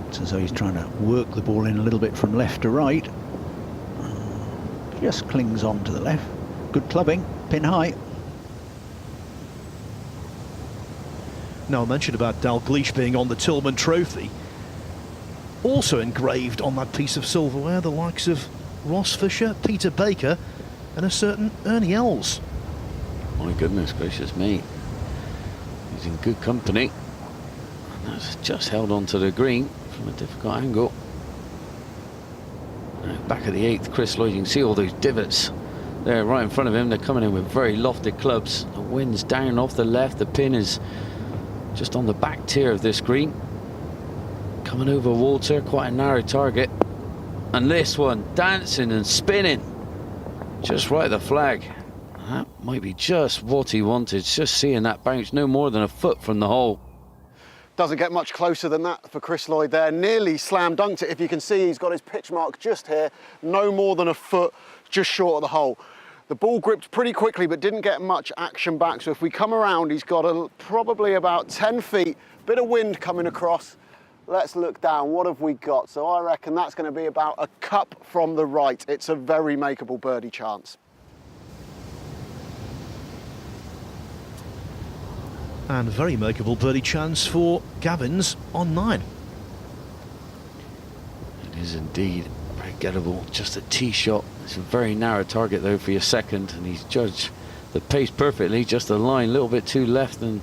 S12: It's as though he's trying to work the ball in a little bit from left to right. Just clings on to the left. Good clubbing, pin high.
S11: Now, I mentioned about Dalgleish being on the Tillman Trophy. Also engraved on that piece of silverware, the likes of Ross Fisher, Peter Baker, and a certain Ernie Els.
S3: My goodness gracious me. He's in good company. And that's just held onto the green from a difficult angle. Now, back at the 8th, Chris Lloyd, you can see all those divots there right in front of him. They're coming in with very lofty clubs. The wind's down off the left. The pin is just on the back tier of this green. Coming over water, quite a narrow target. And this one, dancing and spinning. Just right at the flag. That might be just what he wanted. Just seeing that bounce no more than a foot from the hole.
S5: Doesn't get much closer than that for Chris Lloyd there. Nearly slam dunked it. If you can see, he's got his pitch mark just here. No more than a foot, just short of the hole. The ball gripped pretty quickly, but didn't get much action back. So if we come around, he's got probably about 10 feet, bit of wind coming across. Let's look down. What have we got? So I reckon that's going to be about a cup from the right. It's a very makeable birdie chance.
S11: And very makeable birdie chance for Gavins on 9.
S3: It is indeed very gettable. Just a tee shot. It's a very narrow target though for your second, and he's judged the pace perfectly. Just a line, a little bit too left, and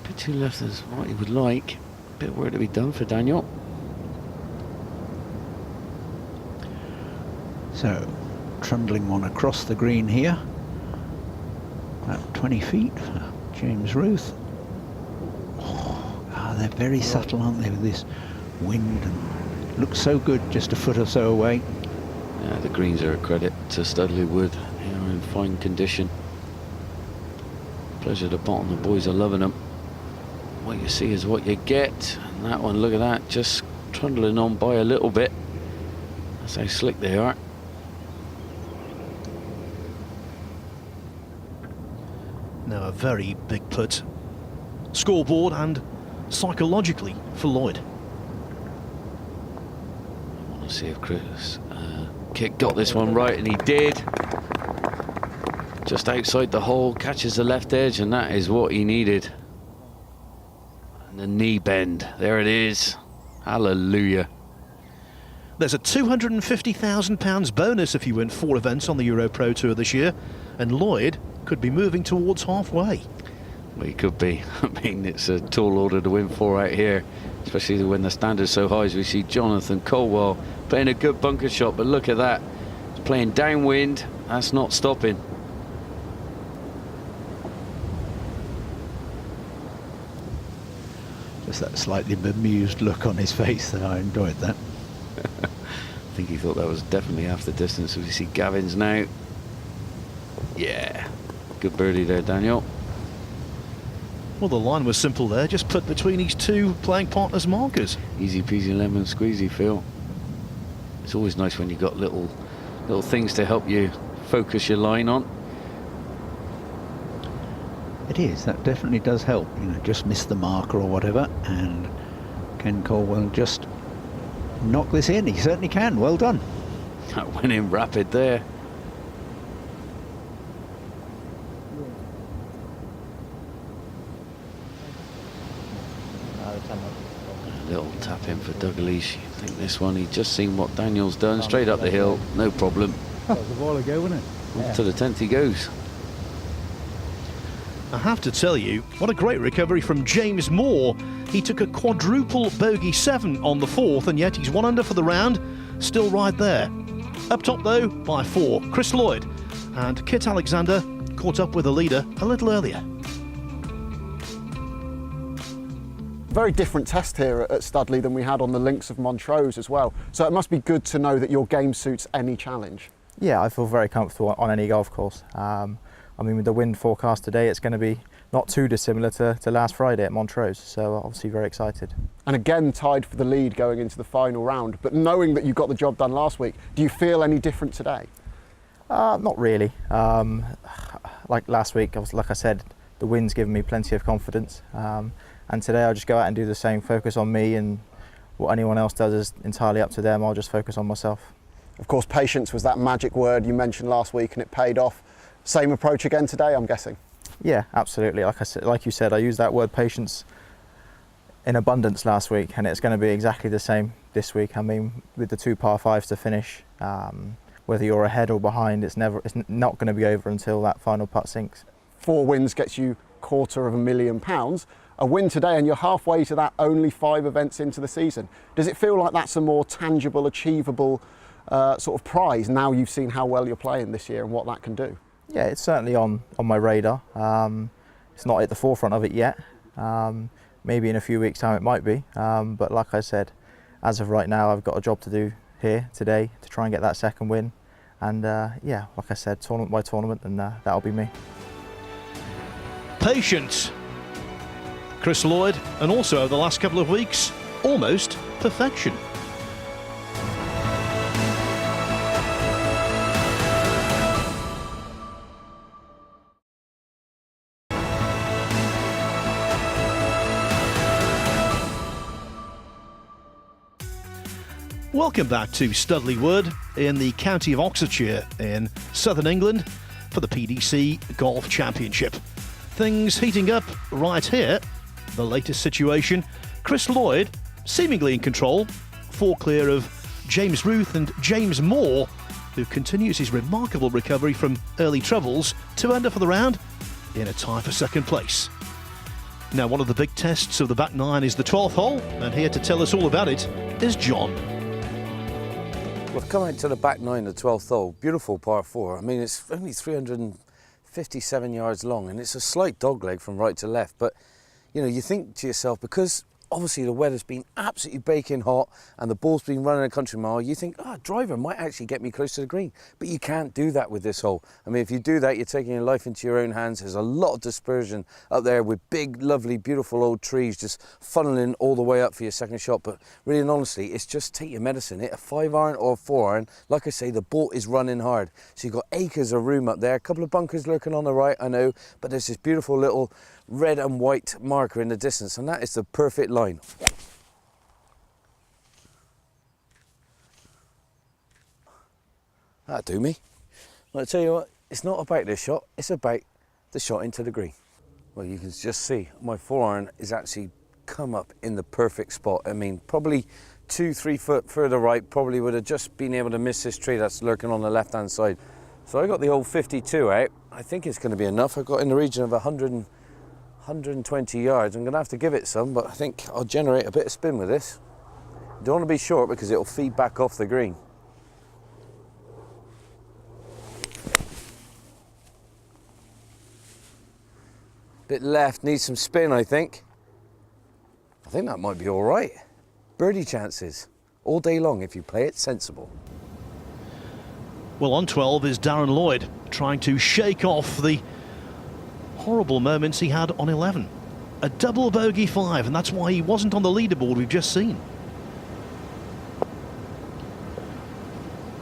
S3: a bit too left is what he would like. A bit of work to be done for Daniel.
S12: So, trundling one across the green here. About 20 feet for James Ruth. Oh, they're very subtle, aren't they, with this wind, and looks so good just a foot or so away.
S3: Yeah, the greens are a credit to Studley Wood. They are in fine condition. Pleasure to pot them. The boys are loving them. What you see is what you get. And that one, look at that, just trundling on by a little bit. That's how slick they are.
S11: Now a very big putt. Scoreboard and psychologically for Lloyd.
S3: I want to see if Chris Kick got this one right, and he did. Just outside the hole, catches the left edge, and that is what he needed. And the knee bend, there it is. Hallelujah.
S11: There's a £250,000 bonus if you win 4 events on the EuroPro Tour this year, and Lloyd could be moving towards halfway.
S3: Well, he could be. I mean, it's a tall order to win 4 out here, especially when the standard's so high as we see Jonathan Colwell playing a good bunker shot, but look at that. He's playing downwind, that's not stopping.
S12: Just that slightly bemused look on his face there. I enjoyed that.
S3: I think he thought that was definitely half the distance. So we see Gavin's now. Yeah, good birdie there, Daniel.
S11: Well, the line was simple there, just put between his two playing partners' markers.
S3: Easy peasy lemon squeezy, Phil. It's always nice when you've got little things to help you focus your line on.
S12: It is, that definitely does help. You know, just miss the marker or whatever, and Ken Colwell just knock this in. He certainly can. Well done.
S3: That went in rapid there. A little tap in for Doug Leash. I think this one, he's just seen what Daniel's done. Straight up the hill, no problem.
S14: That was a while ago, wasn't it?
S3: Off to the 10th he goes.
S11: I have to tell you, what a great recovery from James Moore. He took a quadruple bogey 7 on the 4th, and yet he's 1 under for the round, still right there. Up top though, by 4, Chris Lloyd, and Kit Alexander caught up with the leader a little earlier.
S5: Very different test here at Studley than we had on the links of Montrose as well. So it must be good to know that your game suits any challenge.
S6: Yeah, I feel very comfortable on any golf course. I mean, with the wind forecast today, it's going to be not too dissimilar to last Friday at Montrose, so obviously very excited.
S5: And again, tied for the lead going into the final round, but knowing that you got the job done last week, do you feel any different today?
S6: Not really. Like last week, like I said, the wind's given me plenty of confidence. And today I'll just go out and do the same, focus on me, and what anyone else does is entirely up to them. I'll just focus on myself.
S5: Of course, patience was that magic word you mentioned last week, and it paid off. Same approach again today, I'm guessing?
S6: Yeah, absolutely. Like you said, I used that word patience in abundance last week, and it's going to be exactly the same this week. I mean, with the 2 par 5s to finish, whether you're ahead or behind, it's not going to be over until that final putt sinks. 4 wins gets you £250,000. A win today and you're halfway to that, only 5 events into the season. Does it feel like that's a more tangible, achievable sort of prize now you've seen how well you're playing this year and what that can do? Yeah, it's certainly on my radar. It's not at the forefront of it yet. Maybe in a few weeks' time it might be. But like I said, as of right now, I've got a job to do here today to try and get that 2nd win. And yeah, like I said, tournament by tournament, and that'll be me.
S11: Patience. Chris Lloyd, and also over the last couple of weeks, almost perfection. Welcome back to Studley Wood in the county of Oxfordshire in southern England for the PDC Golf Championship. Things heating up right here. The latest situation, Chris Lloyd seemingly in control, 4 clear of James Ruth and James Moore, who continues his remarkable recovery from early troubles, 2 under for the round, in a tie for 2nd place. Now, one of the big tests of the back 9 is the 12th hole, and here to tell us all about it is John.
S4: We've come out to the back 9, the 12th hole, beautiful par 4. I mean, it's only 357 yards long, and it's a slight dogleg from right to left, but you know, you think to yourself, because obviously the weather's been absolutely baking hot and the ball's been running a country mile, you think, driver might actually get me close to the green. But you can't do that with this hole. I mean, if you do that, you're taking your life into your own hands. There's a lot of dispersion up there with big, lovely, beautiful old trees just funneling all the way up for your 2nd shot. But really and honestly, it's just take your medicine. Hit a 5-iron or a 4-iron. Like I say, the ball is running hard. So you've got acres of room up there. A couple of bunkers lurking on the right, I know, but there's this beautiful little red and white marker in the distance, and that is the perfect line. That'll do me. Well, I tell you what, it's not about this shot, it's about the shot into the green. Well, you can just see my 4-iron is actually come up in the perfect spot. I mean, probably 2-3 foot further right, probably would have just been able to miss this tree that's lurking on the left-hand side. So I got the old 52 out. I think it's going to be enough. I got in the region of 120 yards. I'm going to have to give it some, but I think I'll generate a bit of spin with this. Don't want to be short because it'll feed back off the green. Bit left, needs some spin, I think. I think that might be all right. Birdie chances all day long if you play it sensible.
S11: Well, on 12 is Darren Lloyd, trying to shake off the horrible moments he had on 11. A double bogey 5, and that's why he wasn't on the leaderboard we've just seen.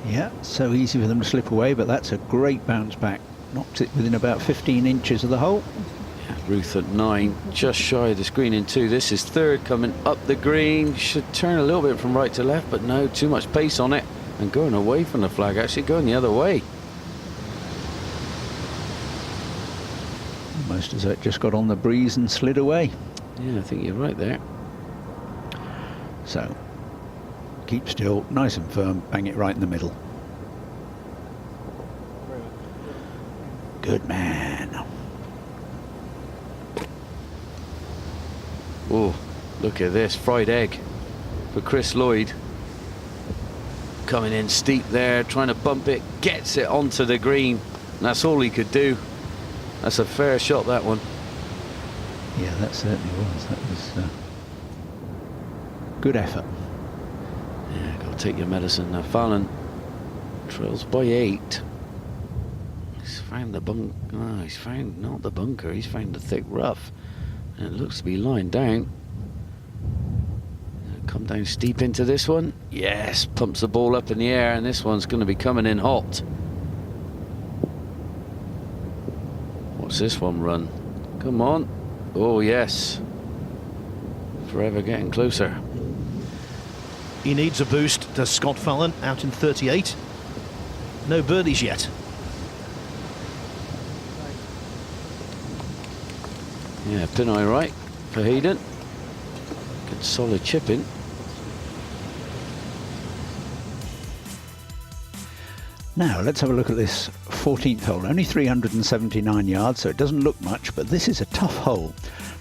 S12: Yeah, so easy for them to slip away, but that's a great bounce back. Knocks it within about 15 inches of the hole.
S3: Ruth at 9, just shy of the screen in 2. This is third coming up the green. Should turn a little bit from right to left, but no, too much pace on it. And going away from the flag, actually going the other way.
S12: Almost as though it just got on the breeze and slid away.
S3: Yeah, I think you're right there.
S12: So, keep still, nice and firm, bang it right in the middle. Good man.
S3: Oh, look at this, fried egg for Chris Lloyd. Coming in steep there, trying to bump it, gets it onto the green. And that's all he could do. That's a fair shot, that one.
S12: Yeah, that certainly was. That was good effort.
S3: Yeah, got to take your medicine now. Fallon trails by 8. He's found the bunk. Oh, he's found not the bunker. He's found the thick rough, and it looks to be lying down. Come down steep into this one. Yes, pumps the ball up in the air, and this one's going to be coming in hot. What's this one run? Come on. Oh, yes. Forever getting closer.
S11: He needs a boost, does Scott Fallon, out in 38. No birdies yet.
S3: Yeah, pin eye right for Hayden. Good solid chipping.
S12: Now let's have a look at this 14th hole. Only 379 yards, so it doesn't look much, but this is a tough hole.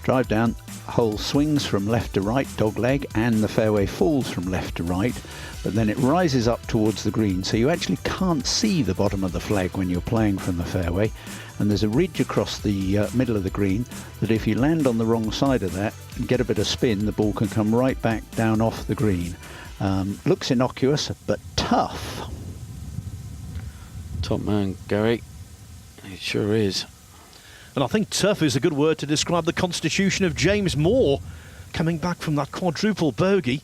S12: Drive down, hole swings from left to right, dogleg, and the fairway falls from left to right, but then it rises up towards the green, so you actually can't see the bottom of the flag when you're playing from the fairway. And there's a ridge across the middle of the green that if you land on the wrong side of that and get a bit of spin, the ball can come right back down off the green. Looks innocuous, but tough.
S3: Top man, Gary. It sure is.
S11: And I think tough is a good word to describe the constitution of James Moore, coming back from that quadruple bogey.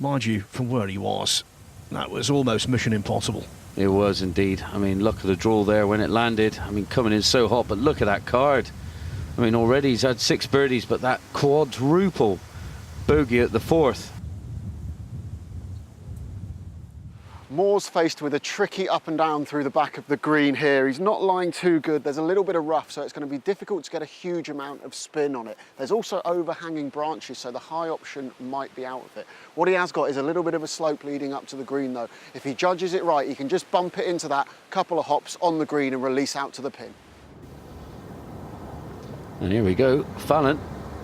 S11: Mind you, from where he was, that was almost mission impossible.
S3: It was indeed. I mean, look at the draw there when it landed. I mean, coming in so hot, but look at that card. I mean, already he's had 6 birdies, but that quadruple bogey at the 4th.
S5: Moore's faced with a tricky up and down through the back of the green here. He's not lying too good. There's a little bit of rough, so it's going to be difficult to get a huge amount of spin on it. There's also overhanging branches, so the high option might be out of it. What he has got is a little bit of a slope leading up to the green, though. If he judges it right, he can just bump it into that, couple of hops on the green and release out to the pin.
S3: And here we go. Fallon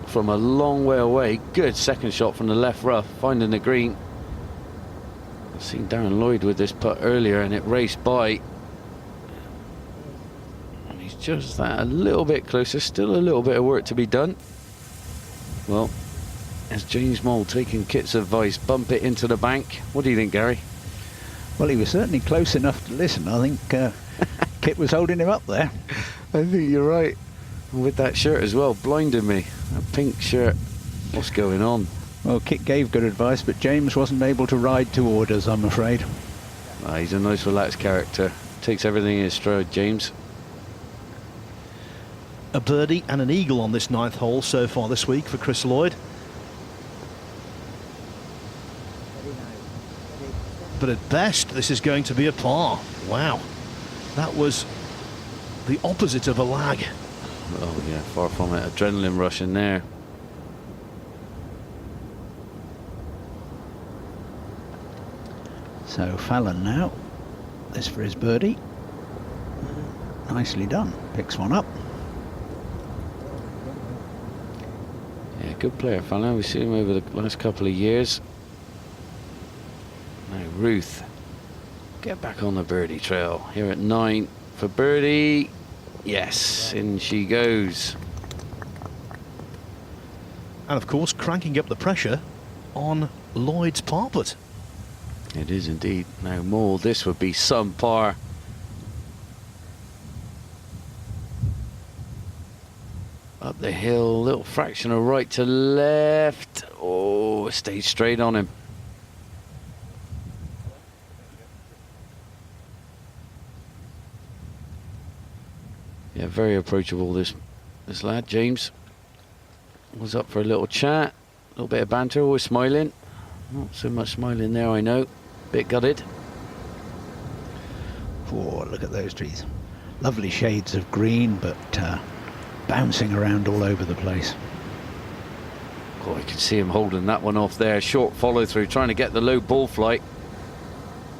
S3: from a long way away. Good second shot from the left rough, finding the green. I've seen Darren Lloyd with this putt earlier and it raced by. And he's just that a little bit closer. Still a little bit of work to be done. Well, as James Moore taking Kit's advice, bump it into the bank. What do you think, Gary?
S12: Well, he was certainly close enough to listen. I think Kit was holding him up there.
S3: I think you're right. With that shirt as well, blinding me. A pink shirt. What's going on?
S12: Well, Kit gave good advice, but James wasn't able to ride to orders, I'm afraid.
S3: He's a nice, relaxed character. Takes everything in his stride, James.
S11: A birdie and an eagle on this 9th hole so far this week for Chris Lloyd. But at best, this is going to be a par. Wow. That was the opposite of a lag.
S3: Oh yeah, far from it. Adrenaline rush in there.
S12: So Fallon now, this for his birdie. Nicely done, picks one up.
S3: Yeah, good player, Fallon. We've seen him over the last couple of years. Now Ruth, get back on the birdie trail. Here at 9 for birdie. Yes, in she goes.
S11: And of course, cranking up the pressure on Lloyd's par putt.
S3: It is indeed. Now more, this would be some par. Up the hill, little fraction of right to left. Oh, stayed straight on him. Yeah, very approachable, this lad, James. Was up for a little chat, a little bit of banter, always smiling. Not so much smiling there, I know. Bit gutted.
S12: Oh, look at those trees. Lovely shades of green, but bouncing around all over the place.
S3: Oh, I can see him holding that one off there. Short follow through, trying to get the low ball flight.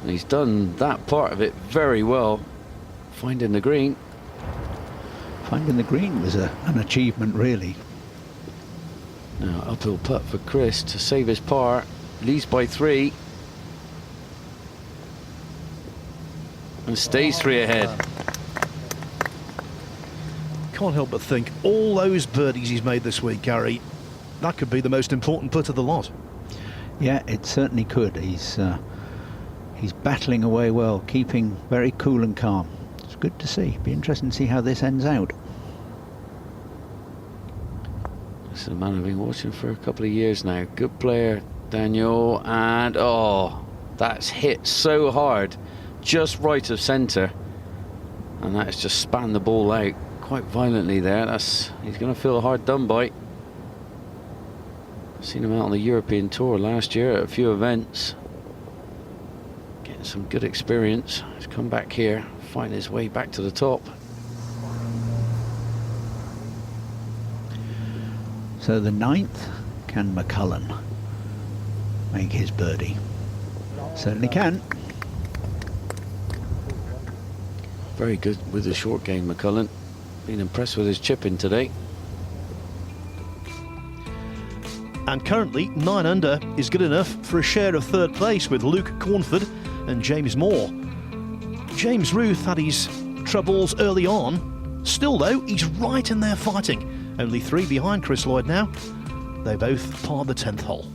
S3: And he's done that part of it very well. Finding the green.
S12: Finding the green was an achievement, really.
S3: Now, uphill putt for Chris to save his par. Leads by 3. And stays 3 ahead.
S11: Can't help but think all those birdies he's made this week, Gary, that could be the most important putt of the lot.
S12: Yeah, it certainly could. He's battling away well, keeping very cool and calm. It's good to see. Be interesting to see how this ends out.
S3: This is a man I've been watching for a couple of years now. Good player, Daniel, and oh, that's hit so hard, just right of centre, and that's just spanned the ball out quite violently there. He's going to feel hard done by. I've seen him out on the European Tour last year at a few events, getting some good experience. He's come back here, find his way back to the top.
S12: So the 9th, can McCullum make his birdie? Certainly can.
S3: Very good with the short game, McCullum. Been impressed with his chipping today.
S11: And currently 9 under is good enough for a share of 3rd place with Luke Cornford and James Moore. James Ruth had his troubles early on. Still though, he's right in there fighting. Only 3 behind Chris Lloyd now. They both par the 10th hole.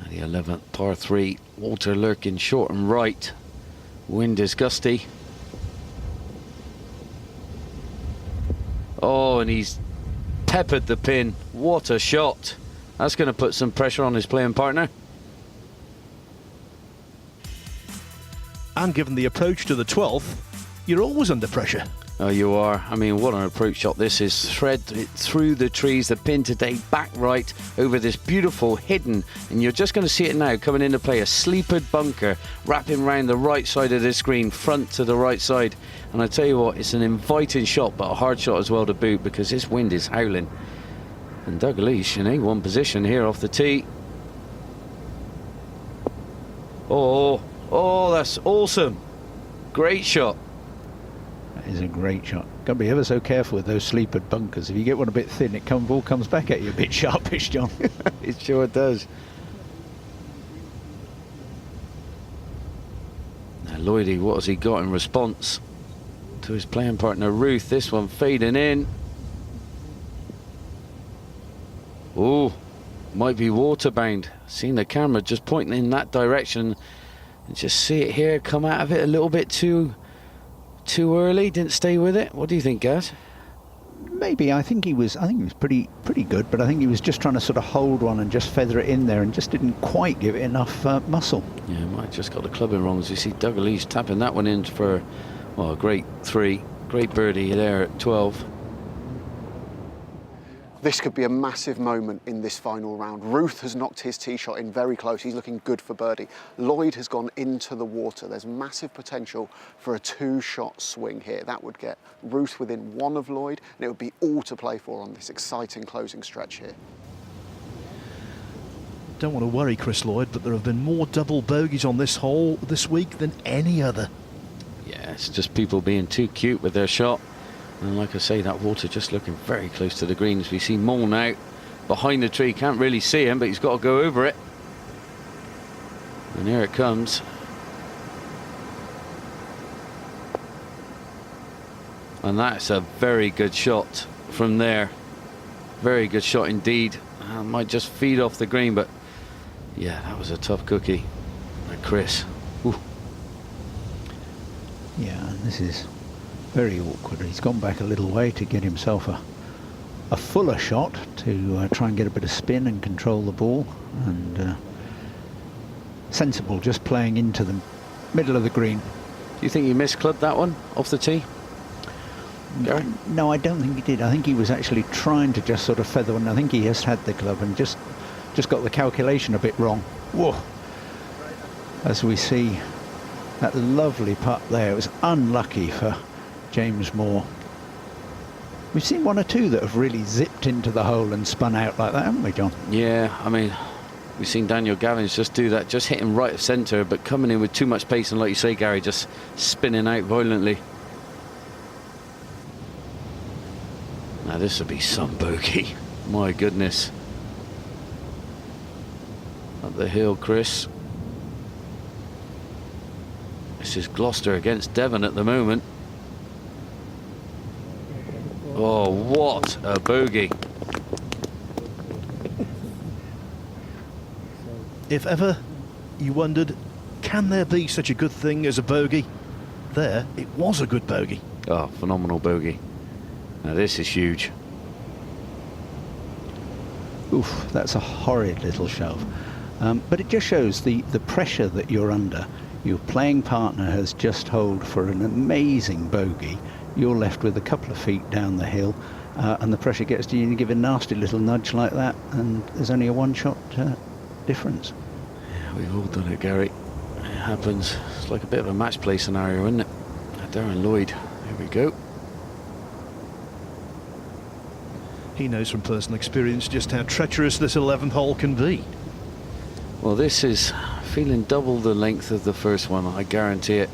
S3: And the 11th, par 3. Walter lurking short and right. Wind is gusty. Oh, and he's peppered the pin. What a shot. That's going to put some pressure on his playing partner.
S11: And given the approach to the 12th, you're always under pressure.
S3: Oh, you are. I mean, what an approach shot this is. Thread it through the trees. The pin today back right over this beautiful hidden. And you're just going to see it now coming into play. A sleepered bunker wrapping around the right side of this green, front to the right side. And I tell you what, it's an inviting shot, but a hard shot as well to boot because this wind is howling. And Doug Leash in A1 position here off the tee. Oh, that's awesome. Great shot.
S12: That is a great shot. Got to be ever so careful with those sleepered bunkers. If you get one a bit thin, ball comes back at you a bit sharpish, John.
S3: It sure does. Now Lloydie, what has he got in response to his playing partner Ruth? This one fading in. Oh, might be waterbound. Seen the camera just pointing in that direction, and just see it here come out of it a little bit too early. Didn't stay with it. What do you think, Gaz?
S12: Maybe. I think he was pretty good, but I think he was just trying to sort of hold one and just feather it in there, and just didn't quite give it enough muscle.
S3: Yeah, might have just got the clubbing wrong. As you see, Doug Leash tapping that one in for, well, a great 3, great birdie there at 12.
S5: This could be a massive moment in this final round. Ruth has knocked his tee shot in very close. He's looking good for birdie. Lloyd has gone into the water. There's massive potential for a 2-shot swing here. That would get Ruth within 1 of Lloyd, and it would be all to play for on this exciting closing stretch here.
S11: Don't want to worry Chris Lloyd, but there have been more double bogeys on this hole this week than any other.
S3: Yeah, it's just people being too cute with their shot. And like I say, that water just looking very close to the greens. We see Moore now behind the tree. Can't really see him, but he's got to go over it. And here it comes. And that's a very good shot from there. Very good shot indeed. Might just feed off the green, but yeah, that was a tough cookie. And Chris. Ooh.
S12: Yeah, and this is very awkward. He's gone back a little way to get himself a fuller shot to try and get a bit of spin and control the ball. And sensible, just playing into the middle of the green.
S3: Do you think he misclubbed that one off the tee? Gary?
S12: No, I don't think he did. I think he was actually trying to just sort of feather one. I think he just had the club and just got the calculation a bit wrong. Whoa! As we see that lovely putt there, it was unlucky for James Moore. We've seen one or two that have really zipped into the hole and spun out like that, haven't we, John?
S3: Yeah, I mean, we've seen Daniel Gavins just do that, just hitting right of centre, but coming in with too much pace, and like you say, Gary, just spinning out violently. Now this would be some bogey. My goodness. Up the hill, Chris. This is Gloucester against Devon at the moment. Oh, what a bogey.
S11: If ever you wondered, can there be such a good thing as a bogey? There, it was a good bogey.
S3: Oh, phenomenal bogey. Now this is huge.
S12: Oof, that's a horrid little shove. But it just shows the pressure that you're under. Your playing partner has just holed for an amazing bogey. You're left with a couple of feet down the hill, and the pressure gets to you and you give a nasty little nudge like that, and there's only a one-shot difference.
S3: Yeah, we've all done it, Gary. It happens. It's like a bit of a match play scenario, isn't it? Darren Lloyd, here we go.
S11: He knows from personal experience just how treacherous this 11th hole can be.
S3: Well, this is feeling double the length of the first one, I guarantee it.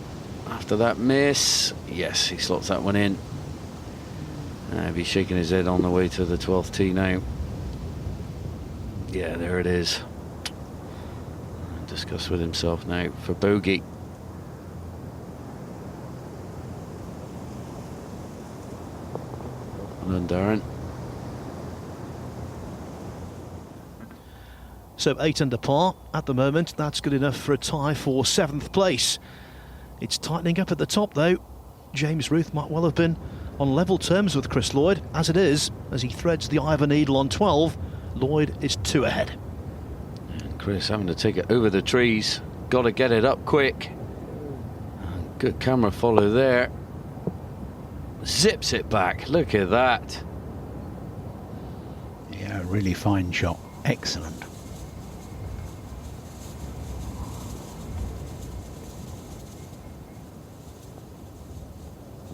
S3: After that miss, yes, he slots that one in. He's shaking his head on the way to the 12th tee now. Yeah, there it is. Discuss with himself now for bogey. Well done, Darren.
S11: So 8 under par at the moment. That's good enough for a tie for 7th place. It's tightening up at the top though. James Ruth might well have been on level terms with Chris Lloyd. As it is, as he threads the eye of a needle on 12, Lloyd is 2 ahead.
S3: And Chris having to take it over the trees. Got to get it up quick. Good camera follow there. Zips it back. Look at that.
S12: Yeah, really fine shot. Excellent.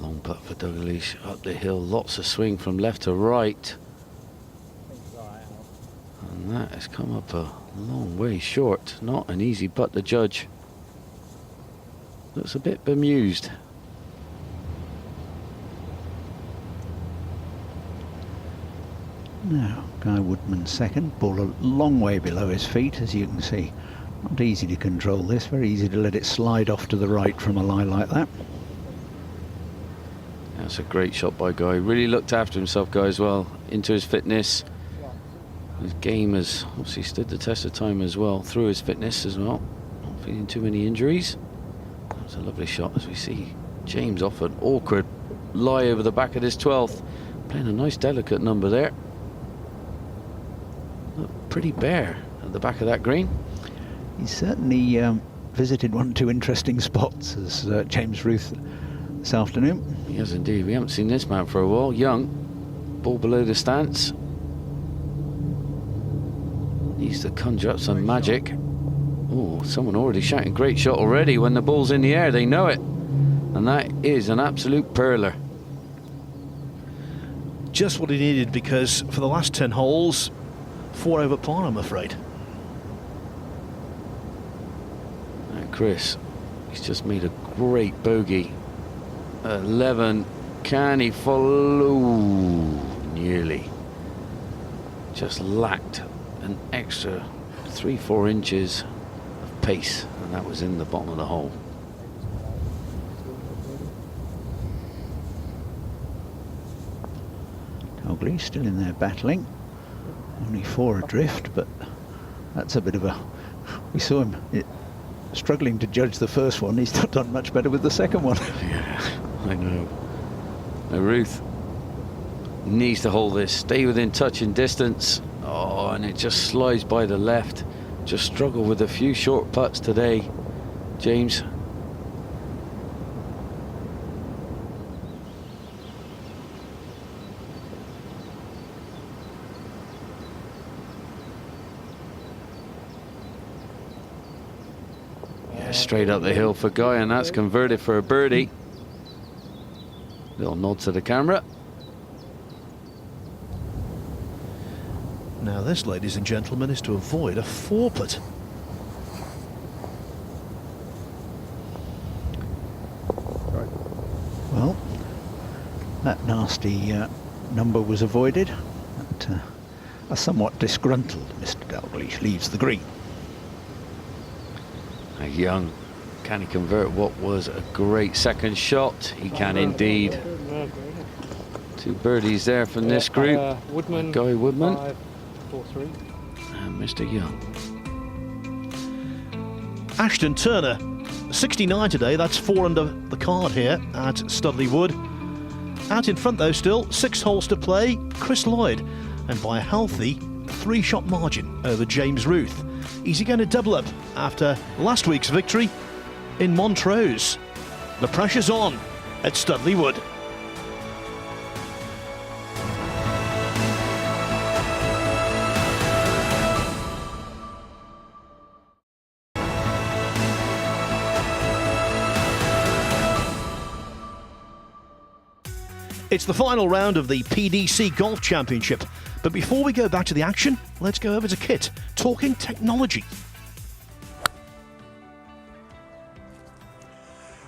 S3: Long putt for Douglas up the hill. Lots of swing from left to right. And that has come up a long way short. Not an easy putt to judge. Looks a bit bemused.
S12: Now, Guy Woodman second. Ball a long way below his feet, as you can see. Not easy to control this. Very easy to let it slide off to the right from a lie like that.
S3: That's a great shot by Guy. Really looked after himself, Guy, as well. Into his fitness. His game has obviously stood the test of time as well. Through his fitness as well. Not feeling too many injuries. That was a lovely shot, as we see James off an awkward lie over the back of this 12th. Playing a nice delicate number there. Looked pretty bare at the back of that green.
S12: He's certainly visited one or two interesting spots, as James Ruth this afternoon.
S3: He has indeed. We haven't seen this man for a while. Young. Ball below the stance. Needs to conjure up some magic. Oh, someone already shouting great shot already when the ball's in the air. They know it. And that is an absolute perler.
S11: Just what he needed, because for the last 10 holes, 4 over par, I'm afraid.
S3: And Chris, he's just made a great bogey. 11. Can he follow? Nearly. Just lacked an extra 3-4 inches of pace, and that was in the bottom of the hole.
S12: Dalgley still in there battling. Only 4 adrift, but that's a bit of a... We saw him struggling to judge the first one. He's not done much better with the second one.
S3: Yeah, I know. Now Ruth needs to hold this, stay within touching distance. Oh, and it just slides by the left. Just struggled with a few short putts today, James. Yeah, straight up the hill for Guy, and that's converted for a birdie. Little nod to the camera.
S11: Now this, ladies and gentlemen, is to avoid a 4-putt.
S12: Well, that nasty number was avoided. But, a somewhat disgruntled Mr. Dalglish leaves the green.
S3: Young, can he convert what was a great second shot? He can indeed. 2 birdies there from this group.
S15: Woodman,
S3: Guy Woodman
S15: 5-4-3.
S3: and Mr. Young.
S11: Ashton Turner, 69 today. That's 4 under the card here at Studley Wood. Out in front though still, 6 holes to play, Chris Lloyd, and by a healthy 3-shot margin over James Ruth. Is he going to double up after last week's victory in Montrose? The pressure's on at Studley Wood. It's the final round of the PDC Golf Championship. But before we go back to the action, let's go over to Kit, talking technology.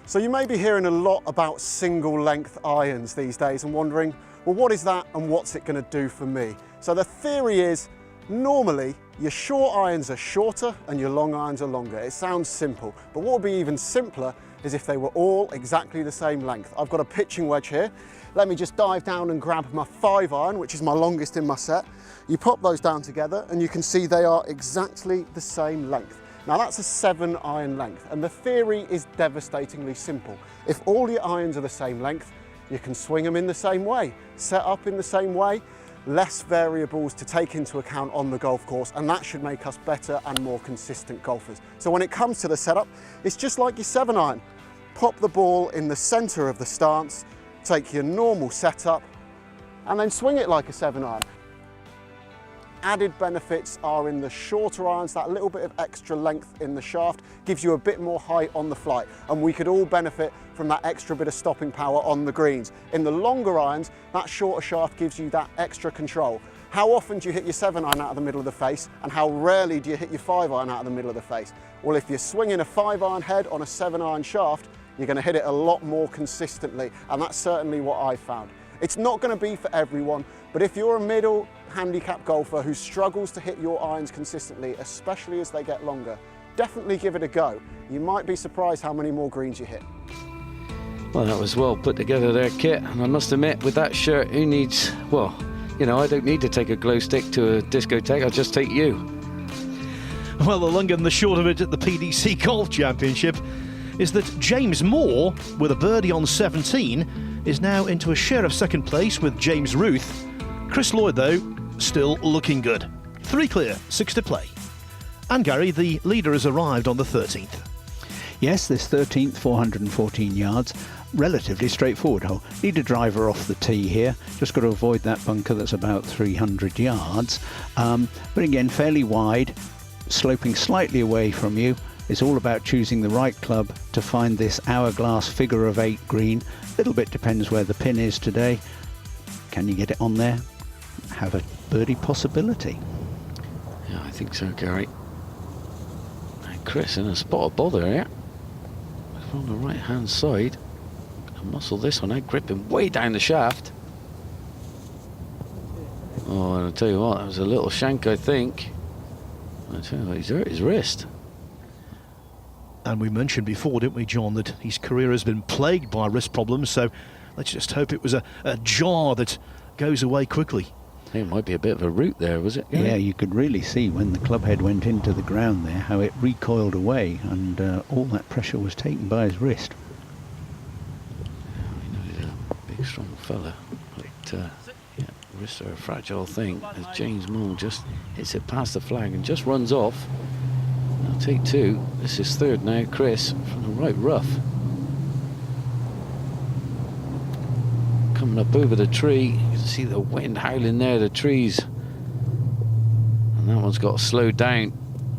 S5: So you may be hearing a lot about single length irons these days and wondering, well, what is that and what's it going to do for me? So the theory is, normally your short irons are shorter and your long irons are longer. It sounds simple, but what would be even simpler is if they were all exactly the same length. I've got a pitching wedge here. Let me just dive down and grab my 5-iron, which is my longest in my set. You pop those down together and you can see they are exactly the same length. Now that's a 7-iron length, and the theory is devastatingly simple. If all your irons are the same length, you can swing them in the same way, set up in the same way, less variables to take into account on the golf course, and that should make us better and more consistent golfers. So when it comes to the setup, it's just like your 7-iron. Pop the ball in the center of the stance, take your normal setup, and then swing it like a 7-iron. Added benefits are in the shorter irons. That little bit of extra length in the shaft gives you a bit more height on the flight, and we could all benefit from that extra bit of stopping power on the greens. In the longer irons, that shorter shaft gives you that extra control. How often do you hit your 7-iron out of the middle of the face, and how rarely do you hit your 5-iron out of the middle of the face? Well, if you're swinging a 5-iron head on a 7-iron shaft, you're going to hit it a lot more consistently, and that's certainly what I found. It's not going to be for everyone, but if you're a middle handicap golfer who struggles to hit your irons consistently, especially as they get longer, definitely give it a go. You might be surprised how many more greens you hit.
S3: Well, that was well put together there, Kit, and I must admit, with that shirt, who needs, well, you know, I don't need to take a glow stick to a discotheque, I'll just take you.
S11: Well, the long and the short of it at the PDC Golf Championship is that James Moore, with a birdie on 17, is now into a share of second place with James Ruth. Chris Lloyd, though, still looking good. 3 clear, 6 to play. And Gary, the leader, has arrived on the 13th.
S12: Yes, this 13th, 414 yards, relatively straightforward hole. Need a driver off the tee here, just got to avoid that bunker that's about 300 yards. But again, fairly wide, sloping slightly away from you. It's all about choosing the right club to find this hourglass figure of 8 green. A little bit depends where the pin is today. Can you get it on there? Have a birdie possibility.
S3: Yeah, I think so, Gary. And Chris in a spot of bother here. From the right hand side. Gonna muscle this one out, gripping way down the shaft. Oh, and I'll tell you what, that was a little shank, I think. I tell you what, he's hurt his wrist.
S11: And we mentioned before, didn't we, John, that his career has been plagued by wrist problems, so let's just hope it was a jar that goes away quickly.
S3: It might be a bit of a route there, was it?
S12: Yeah, you could really see when the club head went into the ground there how it recoiled away, and all that pressure was taken by his wrist.
S3: He's a big, strong fella. But yeah, wrists are a fragile thing. As James Moore just hits it past the flag and just runs off. Now take two. This is third now. Chris from the right rough. Coming up over the tree. You can see the wind howling there, the trees. And that one's got slowed down.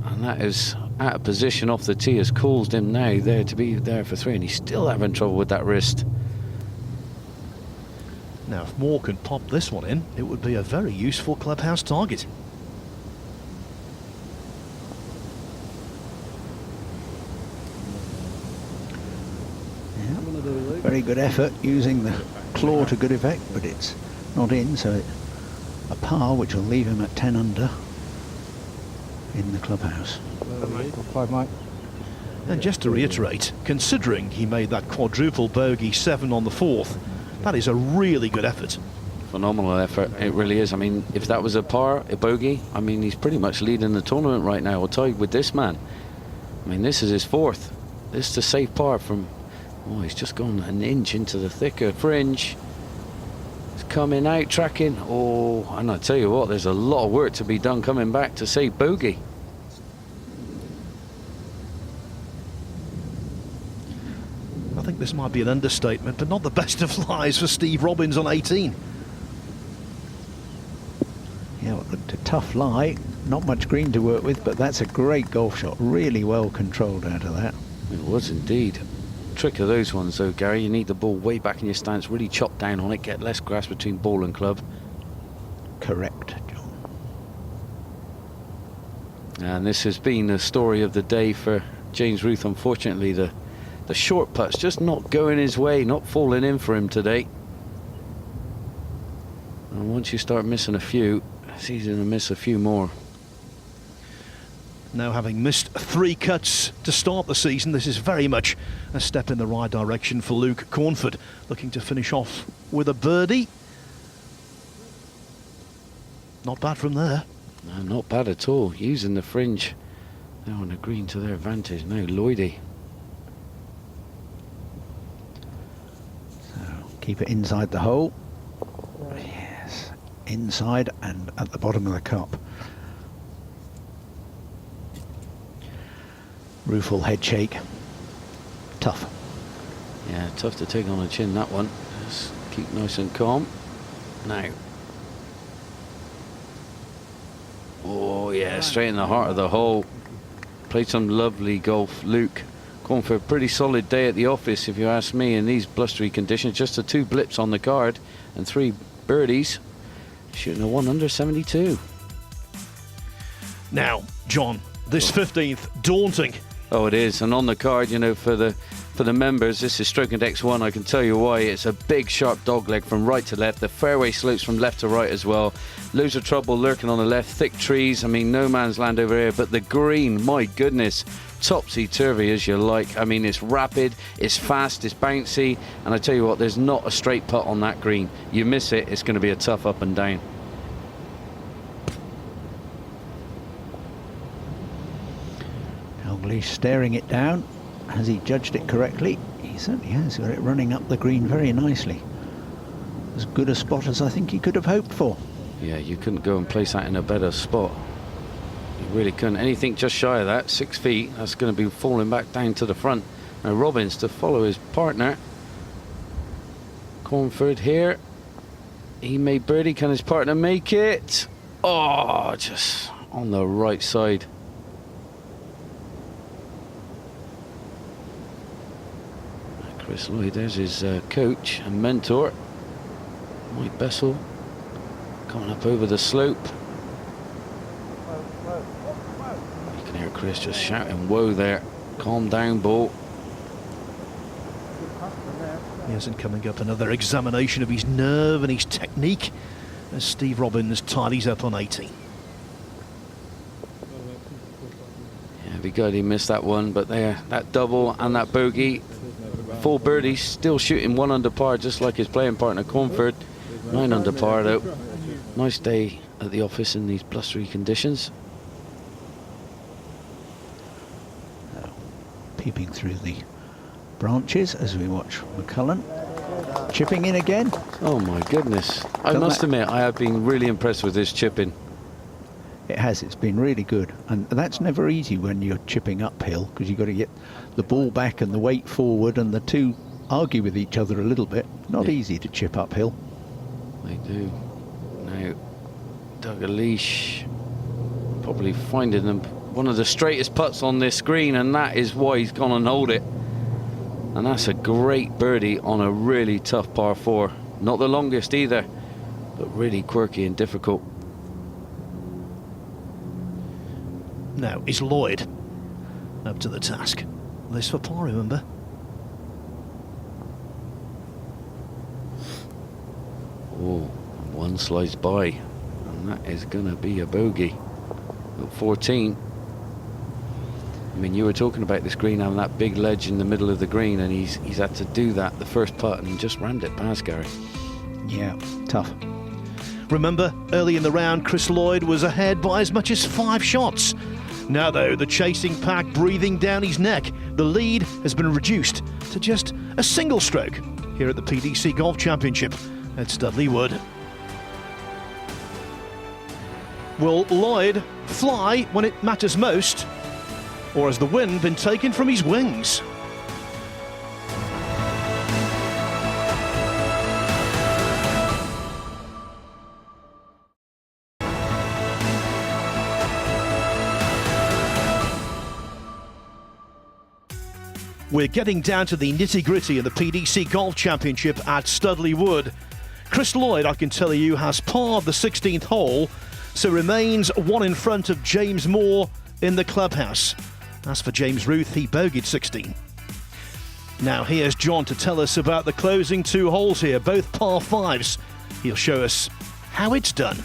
S3: And that is out of position off the tee, has caused him now there to be there for three. And he's still having trouble with that wrist.
S11: Now, if Moore can pop this one in, it would be a very useful clubhouse target.
S12: Very good effort using the claw to good effect, but it's not in, so a par which will leave him at 10 under in the clubhouse.
S11: And just to reiterate, considering he made that quadruple bogey 7 on the 4th, that is a really good effort.
S3: Phenomenal effort, it really is. I mean, if that was a par, a bogey, I mean, he's pretty much leading the tournament right now, or tied with this man. I mean, this is his 4th. This is a safe par from... Oh, he's just gone an inch into the thicker fringe. It's coming out, tracking. Oh, and I tell you what, there's a lot of work to be done coming back to save bogey.
S11: I think this might be an understatement, but not the best of lies for Steve Robbins on 18.
S12: Yeah, it looked a tough lie. Not much green to work with, but that's a great golf shot. Really well controlled out of that.
S3: It was indeed. Trick of those ones though, Gary, you need the ball way back in your stance, really chop down on it, get less grass between ball and club.
S12: Correct, John.
S3: And this has been the story of the day for James Ruth. Unfortunately, the short put's just not going his way, not falling in for him today. And once you start missing a few, it's easy to miss a few more.
S11: Now, having missed 3 cuts to start the season, this is very much a step in the right direction for Luke Cornford, looking to finish off with a birdie. Not bad from there.
S3: No, not bad at all. Using the fringe now on the green to their advantage. Now Lloydie.
S12: So keep it inside the hole. Yes, inside and at the bottom of the cup. Rueful head shake. Tough.
S3: Yeah, tough to take on the chin, that one. Just keep nice and calm. Now. Oh, yeah, straight in the heart of the hole. Played some lovely golf, Luke. Going for a pretty solid day at the office, if you ask me, in these blustery conditions. Just the 2 blips on the card and 3 birdies. Shooting a 1 under 72.
S11: Now, John, this 15th, daunting.
S3: Oh, it is. And on the card, you know, for the members, this is Stroke Index 1. I can tell you why. It's a big, sharp dogleg from right to left. The fairway slopes from left to right as well. Loads of trouble lurking on the left. Thick trees. I mean, no man's land over here. But the green, my goodness, topsy-turvy as you like. I mean, it's rapid, it's fast, it's bouncy. And I tell you what, there's not a straight putt on that green. You miss it, it's going to be a tough up and down.
S12: Dalglish staring it down. Has he judged it correctly? He certainly has. Got it running up the green very nicely. As good a spot as I think he could have hoped for.
S3: Yeah, you couldn't go and place that in a better spot. You really couldn't. Anything just shy of that, 6 feet, that's going to be falling back down to the front. Now Robbins to follow his partner. Cornford here. He made birdie. Can his partner make it? Oh, just on the right side. Chris Lloyd, there's his coach and mentor, Mike Bessel, coming up over the slope. You can hear Chris just shouting, whoa there, calm down, ball.
S11: He hasn't coming up another examination of his nerve and his technique as Steve Robbins tidies up on 18.
S3: Yeah, it'd be good he missed that one, but there, that double and that bogey. 4 birdies, still shooting 1 under par, just like his playing partner Cornford. 9 under par though. Nice day at the office in these blustery conditions.
S12: Peeping through the branches as we watch McCullen chipping in again.
S3: Oh my goodness. I must admit, I have been really impressed with this chipping.
S12: It has, it's been really good. And that's never easy when you're chipping uphill, because you've got to get the ball back and the weight forward, and the two argue with each other a little bit. Not easy to chip uphill.
S3: They do. Now, Doug Leash probably finding them one of the straightest putts on this green, and that is why he's gone and hold it. And that's a great birdie on a really tough par 4. Not the longest either, but really quirky and difficult.
S11: Now is Lloyd up to the task. This for par, remember?
S3: Oh, one slides by, and that is going to be a bogey at 14. I mean, you were talking about this green having that big ledge in the middle of the green, and he's had to do that the first putt, and he just rammed it past, Gary.
S12: Yeah, tough.
S11: Remember, early in the round, Chris Lloyd was ahead by as much as 5 shots. Now, though, the chasing pack breathing down his neck. The lead has been reduced to just a single stroke here at the PDC Golf Championship at Studley Wood. Will Lloyd fly when it matters most, or has the wind been taken from his wings? We're getting down to the nitty-gritty of the PDC Golf Championship at Studley Wood. Chris Lloyd, I can tell you, has parred the 16th hole, so remains 1 in front of James Moore in the clubhouse. As for James Ruth, he bogeyed 16. Now here's John to tell us about the closing 2 holes here, both par 5s. He'll show us how it's done.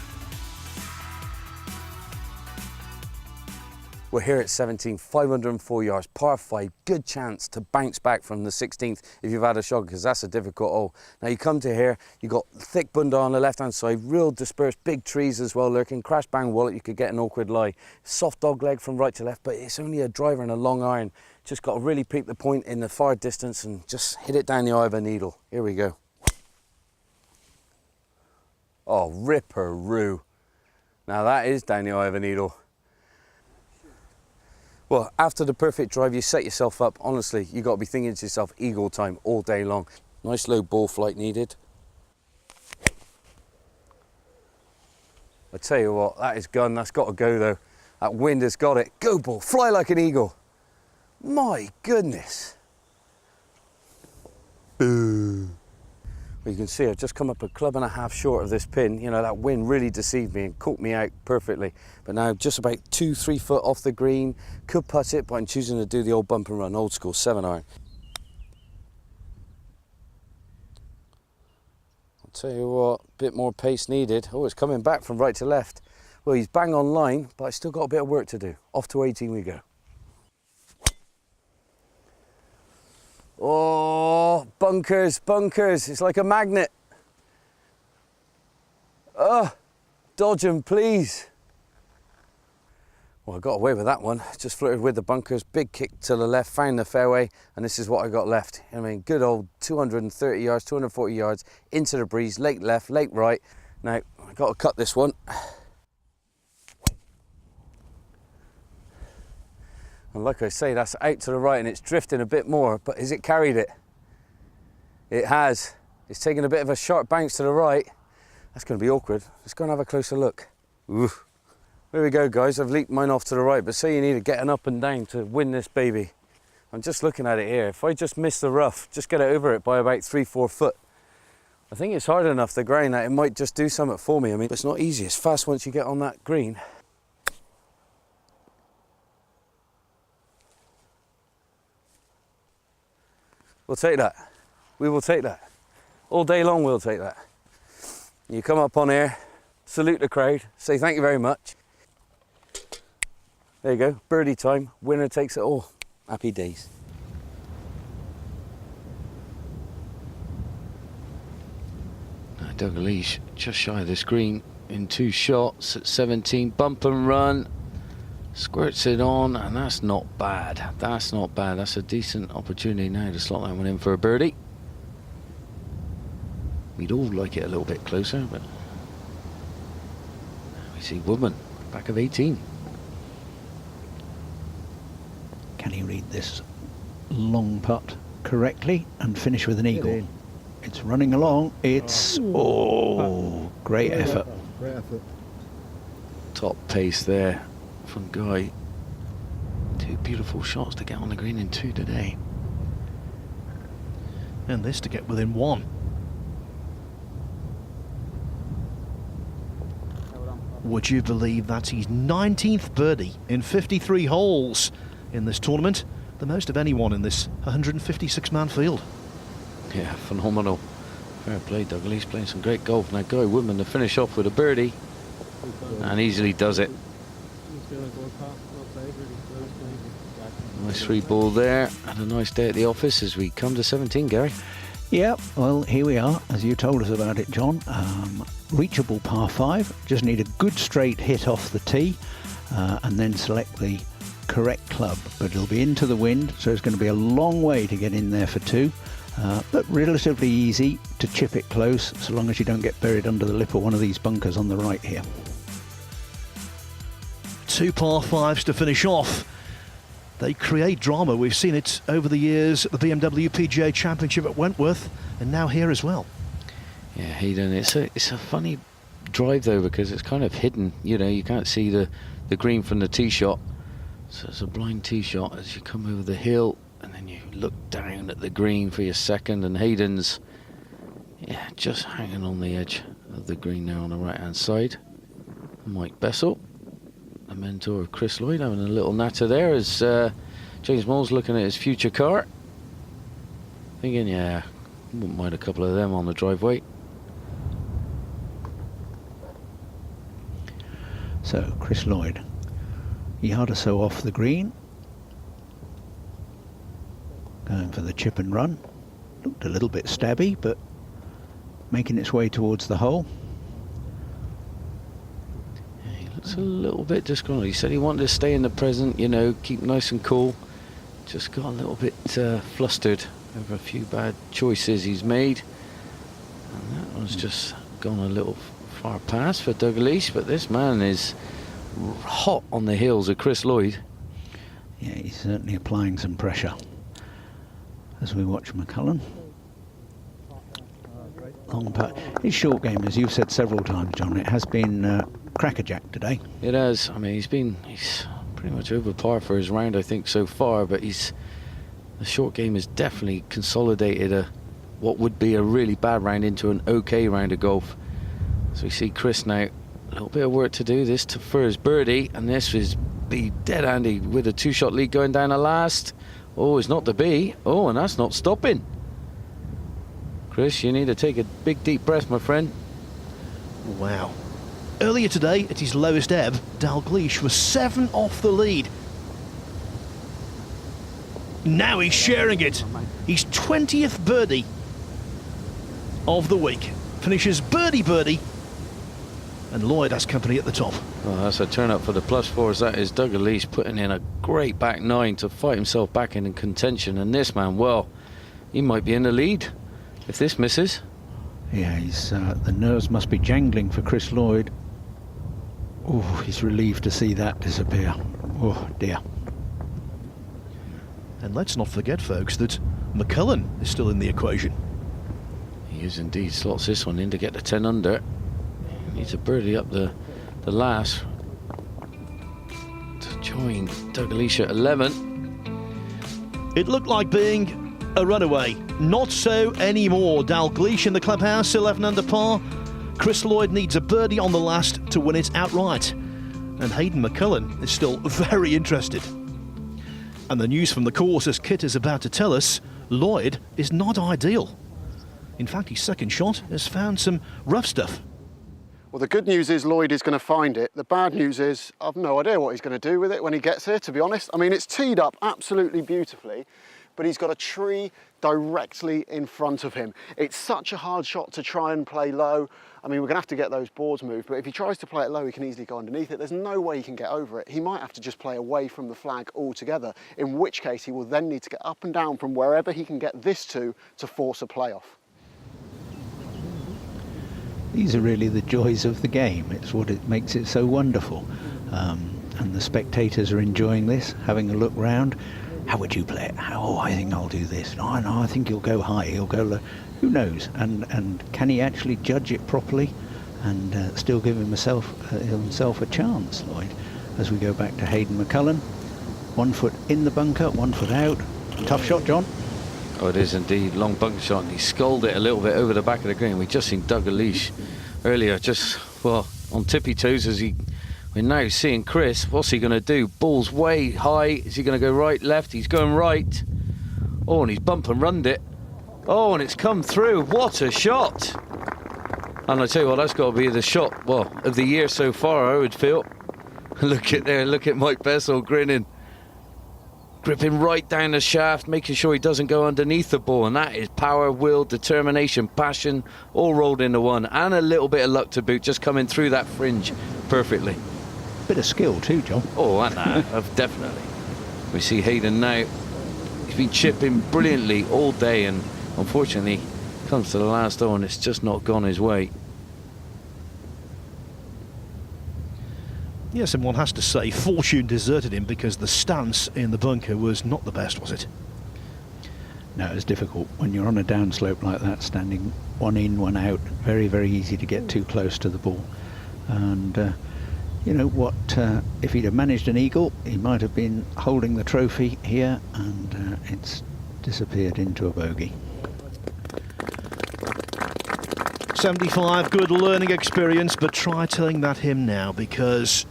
S4: We're here at 17, 504 yards, par 5, good chance to bounce back from the 16th if you've had a shot, because that's a difficult hole. Now you come to here, you've got thick bunda on the left-hand side, real dispersed, big trees as well lurking, crash bang wallet, you could get an awkward lie. Soft dog leg from right to left, but it's only a driver and a long iron. Just got to really peep the point in the far distance and just hit it down the eye of a needle. Here we go. Oh, ripperoo. Now that is down the eye of a needle. Well, after the perfect drive, you set yourself up. Honestly, you've got to be thinking to yourself, eagle time all day long. Nice low ball flight needed. I tell you what, that is gun. That's got to go though. That wind has got it. Go ball, fly like an eagle. My goodness. Boo. Well, you can see I've just come up a club and a half short of this pin. You know, that wind really deceived me and caught me out perfectly. But now just about 2-3 foot off the green. Could putt it, but I'm choosing to do the old bump and run, old school 7-iron. I'll tell you what, a bit more pace needed. Oh, it's coming back from right to left. Well, he's bang on line, but I still got a bit of work to do. Off to 18 we go. Oh, bunkers, bunkers. It's like a magnet. Oh, dodge them, please. Well, I got away with that one. Just flirted with the bunkers, big kick to the left, found the fairway, and this is what I got left. I mean, good old 230 yards, 240 yards into the breeze, lake left, lake right. Now, I got to cut this one. And like I say, that's out to the right and it's drifting a bit more, but has it carried it? It has. It's taken a bit of a sharp bounce to the right. That's going to be awkward. Let's go and have a closer look. Ooh. There we go, guys. I've leaped mine off to the right, but say you need to get an up and down to win this baby. I'm just looking at it here. If I just miss the rough, just get it over it by about 3-4 foot. I think it's hard enough, the ground, that it might just do something for me. I mean, it's not easy. It's fast once you get on that green. We'll take that. We will take that. All day long we'll take that. You come up on here, salute the crowd, say thank you very much. There you go, birdie time, winner takes it all. Happy days.
S3: Dalglish just shy of the screen in 2 shots at 17. Bump and run. Squirts it on, and that's not bad. That's not bad. That's a decent opportunity now to slot that one in for a birdie. We'd all like it a little bit closer, but we see Woodman, back of 18.
S12: Can he read this long putt correctly and finish with an eagle? It's running along. It's, great effort.
S14: Great effort.
S3: Top pace there from Guy. 2 beautiful shots to get on the green in 2 today.
S11: And this to get within 1. Would you believe that's his 19th birdie in 53 holes in this tournament? The most of anyone in this 156-man field.
S3: Yeah, phenomenal. Fair play, Dalglish playing some great golf. Now Guy Woodman to finish off with a birdie, and easily does it. Nice 3 ball there, and a nice day at the office as we come to 17, Gary.
S12: Yeah, well, here we are, as you told us about it, John. Reachable par 5. Just need a good straight hit off the tee, and then select the correct club. But it'll be into the wind, so it's going to be a long way to get in there for 2. But relatively easy to chip it close, so long as you don't get buried under the lip of one of these bunkers on the right here.
S11: 2 par 5s to finish off. They create drama. We've seen it over the years at the BMW PGA Championship at Wentworth, and now here as well.
S3: Yeah, Hayden, it's a funny drive though, because it's kind of hidden. You know, you can't see the green from the tee shot. So it's a blind tee shot as you come over the hill, and then you look down at the green for your second, and Hayden's, yeah, just hanging on the edge of the green now on the right hand side. Mike Bessel, the mentor of Chris Lloyd, having a little natter there as James Moll's looking at his future car, thinking, yeah, wouldn't mind a couple of them on the driveway.
S12: So Chris Lloyd, yard or so off the green, going for the chip and run. Looked a little bit stabby, but making its way towards the hole.
S3: It's a little bit disgruntled. He said he wanted to stay in the present, you know, keep nice and cool. Just got a little bit flustered over a few bad choices he's made. And that one's just gone a little far past for Dalglish, but this man is hot on the heels of Chris Lloyd.
S12: Yeah, he's certainly applying some pressure as we watch McCullum. Long putt. His short game, as you've said several times, John, it has been crackerjack today.
S3: It has. I mean, he's pretty much over par for his round, I think, so far, but the short game has definitely consolidated what would be a really bad round into an okay round of golf. So we see Chris now, a little bit of work to do this for his birdie, and this is be dead handy with a 2-shot lead going down the last. Oh, it's not to be. Oh, and that's not stopping. Chris, you need to take a big deep breath, my friend.
S11: Wow. Earlier today, at his lowest ebb, Dalglish was 7 off the lead. Now he's sharing it. His 20th birdie of the week. Finishes birdie, and Lloyd has company at the top.
S3: Well, that's a turn up for the +4s. That is Dalglish putting in a great back 9 to fight himself back in contention. And this man, well, he might be in the lead if this misses.
S12: Yeah, the nerves must be jangling for Chris Lloyd. Oh, he's relieved to see that disappear. Oh dear.
S11: And let's not forget, folks, that McCullum is still in the equation.
S3: He is indeed. Slots this one in to get the 10 under. He needs a birdie up the last to join Dalglish at 11.
S11: It looked like being a runaway. Not so anymore. Dalglish in the clubhouse, 11 under par. Chris Lloyd needs a birdie on the last to win it outright. And Hayden McCullum is still very interested. And the news from the course, as Kit is about to tell us, Lloyd is not ideal. In fact, his second shot has found some rough stuff.
S5: Well, the good news is Lloyd is going to find it. The bad news is I've no idea what he's going to do with it when he gets here, to be honest. I mean, it's teed up absolutely beautifully, but he's got a tree directly in front of him. It's such a hard shot to try and play low. I mean, we're going to have to get those boards moved, but if he tries to play it low, he can easily go underneath it. There's no way he can get over it. He might have to just play away from the flag altogether, in which case he will then need to get up and down from wherever he can get this to force a playoff.
S12: These are really the joys of the game. It's what it makes it so wonderful. And the spectators are enjoying this, having a look round. How would you play it? Oh, I think I'll do this. No, I think he'll go high, he'll go low. Who knows? And can he actually judge it properly and still give himself a chance, Lloyd? As we go back to Hayden McCullen. 1 foot in the bunker, 1 foot out. Tough shot, John.
S3: Oh, it is indeed. Long bunker shot, and he sculled it a little bit over the back of the green. We just seen Doug Leash earlier, just, well, on tippy toes as we're now seeing Chris. What's he going to do? Ball's way high. Is he going to go right, left? He's going right. Oh, and he's bump and runned it. Oh, and it's come through. What a shot. And I tell you what, that's got to be the shot, well, of the year so far, I would feel. Look at there, look at Mike Bessel grinning. Gripping right down the shaft, making sure he doesn't go underneath the ball. And that is power, will, determination, passion, all rolled into one. And a little bit of luck to boot, just coming through that fringe perfectly.
S12: Bit of skill too, John.
S3: Oh, and that, definitely. We see Hayden now. He's been chipping brilliantly all day, and unfortunately comes to the last hole and it's just not gone his way.
S11: Yes, and one has to say fortune deserted him because the stance in the bunker was not the best, was it?
S12: No, it's difficult when you're on a downslope like that, standing one in, one out. Very, very easy to get too close to the ball. And you know what, if he'd have managed an eagle, he might have been holding the trophy here, and it's disappeared into a bogey.
S11: 75, good learning experience, but try telling that him now, because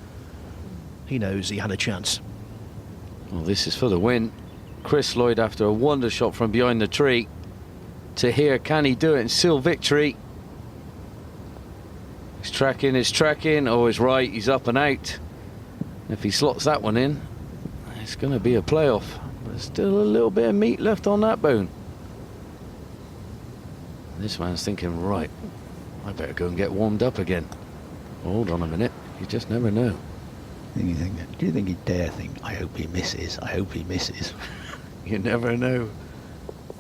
S11: he knows he had a chance.
S3: Well, this is for the win. Chris Lloyd, after a wonder shot from behind the tree, to here, can he do it and seal victory? He's tracking, oh, he's right, he's up and out. If he slots that one in, it's going to be a playoff. There's still a little bit of meat left on that bone. This man's thinking, right, I better go and get warmed up again. Hold on a minute, you just never know.
S12: Do you think he'd dare think, I hope he misses, I hope he misses?
S3: You never know.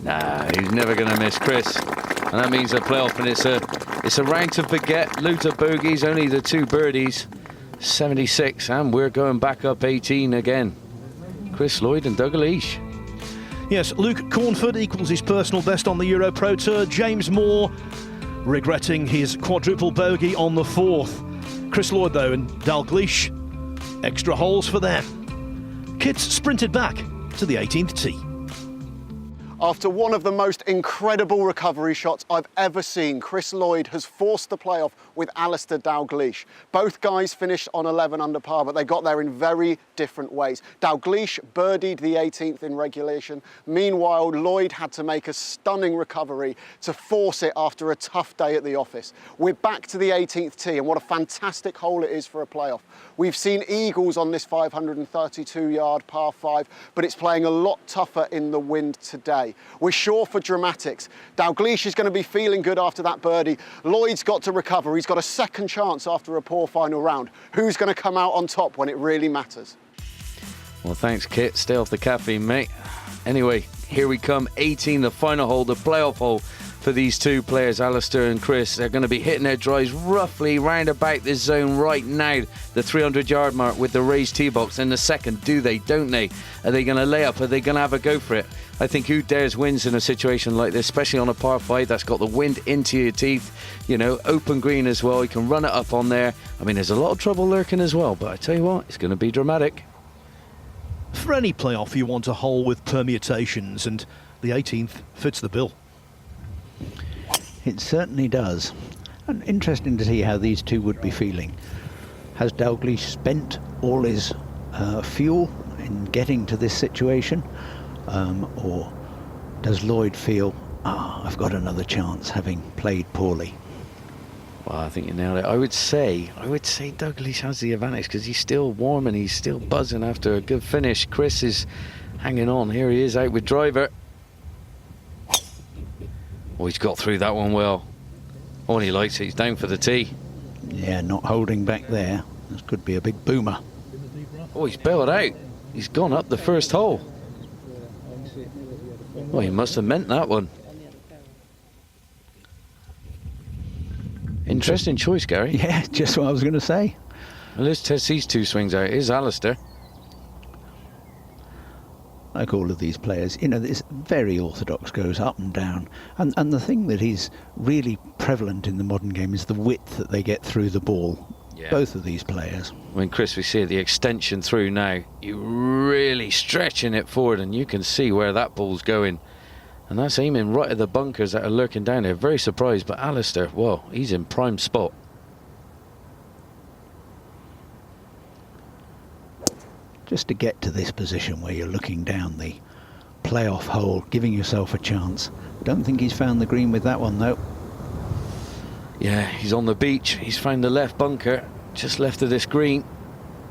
S3: Nah, he's never going to miss, Chris. And that means a playoff, and it's a round to forget. Loot of bogeys, only the 2 birdies. 76, and we're going back up 18 again. Chris Lloyd and Doug Leash.
S11: Yes, Luke Cornford equals his personal best on the EuroPro Tour. James Moore regretting his quadruple bogey on the 4th. Chris Lloyd, though, and Dalglish, extra holes for them. Kits sprinted back to the 18th tee.
S5: After one of the most incredible recovery shots I've ever seen, Chris Lloyd has forced the playoff with Alistair Dalglish. Both guys finished on 11 under par, but they got there in very different ways. Dalglish birdied the 18th in regulation. Meanwhile, Lloyd had to make a stunning recovery to force it after a tough day at the office. We're back to the 18th tee, and what a fantastic hole it is for a playoff. We've seen eagles on this 532-yard par 5, but it's playing a lot tougher in the wind today. We're sure for dramatics. Dalglish is going to be feeling good after that birdie. Lloyd's got to recover. He's got a second chance after a poor final round. Who's going to come out on top when it really matters?
S3: Well, thanks, Kit. Stay off the caffeine, mate. Anyway, here we come. 18, the final hole, the playoff hole for these 2 players, Alistair and Chris. They're going to be hitting their drives roughly round about this zone right now, the 300-yard mark with the raised tee box. In the second, do they, don't they? Are they going to lay up? Are they going to have a go for it? I think who dares wins in a situation like this, especially on a par 5 that's got the wind into your teeth, you know, open green as well. You can run it up on there. I mean, there's a lot of trouble lurking as well, but I tell you what, it's going to be dramatic.
S11: For any playoff, you want a hole with permutations, and the 18th fits the bill.
S12: It certainly does. And interesting to see how these 2 would be feeling. Has Dalglish spent all his fuel in getting to this situation? Or does Lloyd feel, I've got another chance, having played poorly?
S3: Well, I think you nailed it. I would say Dalglish has the advantage because he's still warm and he's still buzzing after a good finish. Chris is hanging on. Here he is out with driver. Oh, he's got through that one well. Oh, and he likes it. He's down for the tee.
S12: Yeah, not holding back there. This could be a big boomer.
S3: Oh, he's bailed out. He's gone up the first hole. Well, he must have meant that one. Interesting choice, Gary.
S12: Yeah, just what I was going to say.
S3: Well, let's test these two swings out. Here's Alistair.
S12: Like all of these players, you know, this very orthodox, goes up and down. And the thing that is really prevalent in the modern game is the width that they get through the ball. Yeah. Both of these players.
S3: When Chris, we see the extension through now, you're really stretching it forward, and you can see where that ball's going. And that's aiming right at the bunkers that are lurking down there. Very surprised, but Alistair, well, he's in prime spot.
S12: Just to get to this position where you're looking down the playoff hole, giving yourself a chance. Don't think he's found the green with that one, though.
S3: Yeah, he's on the beach. He's found the left bunker, just left of this green.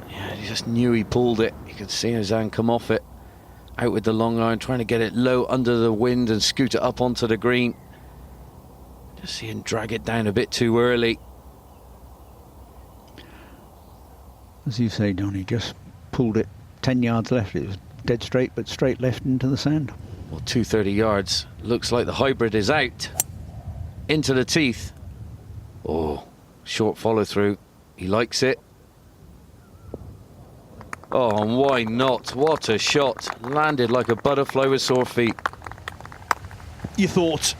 S3: Yeah, he just knew he pulled it. You could see his hand come off it. Out with the long iron, trying to get it low under the wind and scoot it up onto the green. Just see him drag it down a bit too early.
S12: As you say, Johnny, just pulled it 10 yards left. It was dead straight, but straight left into the sand.
S3: Well, 230 yards. Looks like the hybrid is out. Into the teeth. Oh, short follow through. He likes it. Oh, and why not? What a shot. Landed like a butterfly with sore feet.
S11: You thought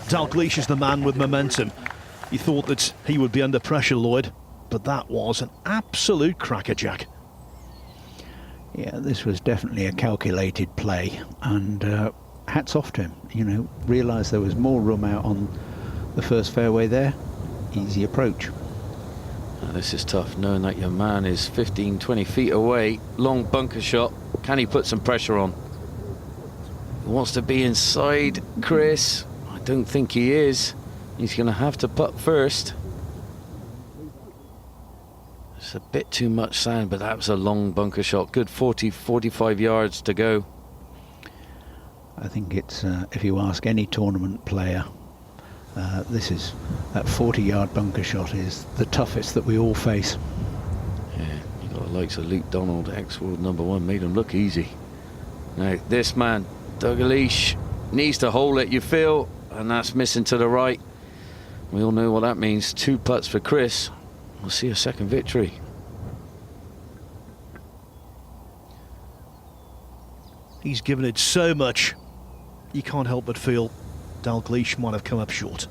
S11: Dalgleish is the man with momentum. You thought that he would be under pressure, Lloyd, but that was an absolute crackerjack.
S12: Yeah, this was definitely a calculated play, and hats off to him. You know, realised there was more room out on the first fairway there. Easy approach.
S3: Now, this is tough, knowing that your man is 15, 20 feet away. Long bunker shot. Can he put some pressure on? He wants to be inside, Chris. I don't think he is. He's going to have to putt first. It's a bit too much sand, but that was a long bunker shot. Good 40, 45 yards to go.
S12: I think it's, if you ask any tournament player, this is, that 40-yard bunker shot is the toughest that we all face.
S3: Yeah, you got the likes of Luke Donald, ex-world #1, made him look easy. Now, this man, Dalgleish, needs to hold it, you feel, and that's missing to the right. We all know what that means. 2 putts for Chris. We'll see a second victory.
S11: He's given it so much, you can't help but feel Dalgleish might have come up short.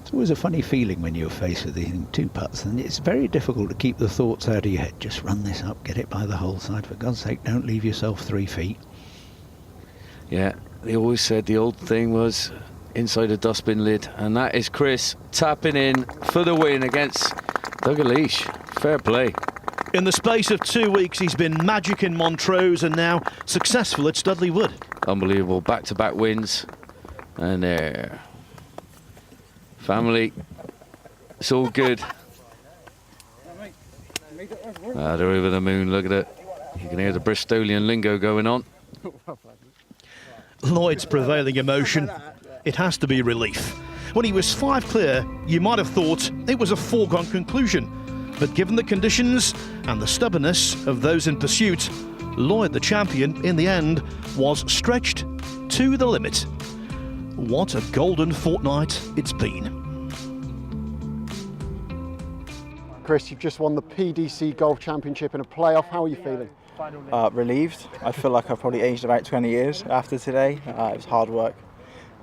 S12: It's always a funny feeling when you're faced with these 2 putts, and it's very difficult to keep the thoughts out of your head. Just run this up, get it by the hole side. For God's sake, don't leave yourself 3 feet.
S3: Yeah, they always said the old thing was inside a dustbin lid, and that is Chris tapping in for the win against Dalgleish. Fair play.
S11: In the space of 2 weeks, he's been magic in Montrose and now successful at Studley Wood.
S3: Unbelievable, back-to-back wins. And there. Family, it's all good. They're over the moon, look at it. You can hear the Bristolian lingo going on.
S11: Lloyd's prevailing emotion, it has to be relief. When he was 5 clear, you might have thought it was a foregone conclusion. But given the conditions and the stubbornness of those in pursuit, Lloyd, the champion, in the end, was stretched to the limit. What a golden fortnight it's been.
S5: Chris, you've just won the PDC Golf Championship in a playoff. How are you feeling?
S6: Relieved. I feel like I've probably aged about 20 years after today. It was hard work,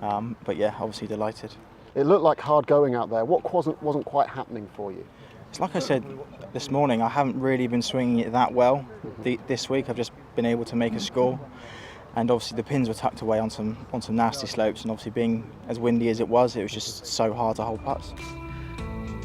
S6: but yeah, obviously delighted.
S5: It looked like hard going out there. What wasn't quite happening for you?
S6: It's like I said this morning, I haven't really been swinging it that well this week. I've just been able to make a score, and obviously the pins were tucked away on some nasty slopes, and obviously being as windy as it was just so hard to hold putts.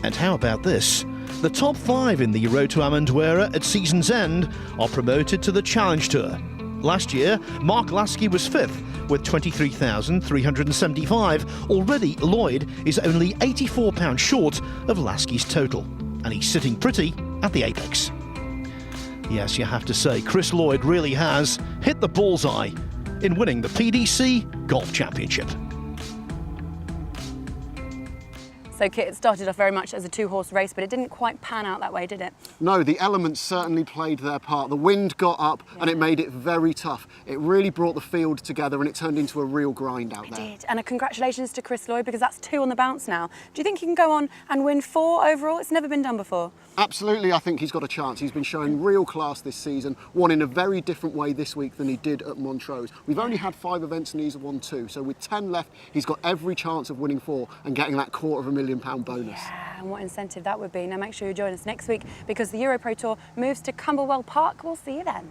S11: And how about this? The top 5 in the EuroPro Amendoira at season's end are promoted to the Challenge Tour. Last year, Mark Lasky was 5th with 23,375. Already, Lloyd is only £84 short of Lasky's total, and he's sitting pretty at the apex. Yes, you have to say, Chris Lloyd really has hit the bullseye in winning the PDC Golf Championship.
S1: So Kit, it started off very much as a two-horse race, but it didn't quite pan out that way, did it?
S5: No, the elements certainly played their part. The wind got up and it made it very tough. It really brought the field together and it turned into a real grind out there.
S1: It did. And congratulations to Chris Lloyd, because that's 2 on the bounce now. Do you think he can go on and win 4 overall? It's never been done before.
S5: Absolutely, I think he's got a chance. He's been showing real class this season, won in a very different way this week than he did at Montrose. We've only had 5 events and he's won 2, so with 10 left, he's got every chance of winning 4 and getting that £250,000 bonus.
S1: Yeah, and what incentive that would be. Now make sure you join us next week, because the EuroPro Tour moves to Camberwell Park. We'll see you then.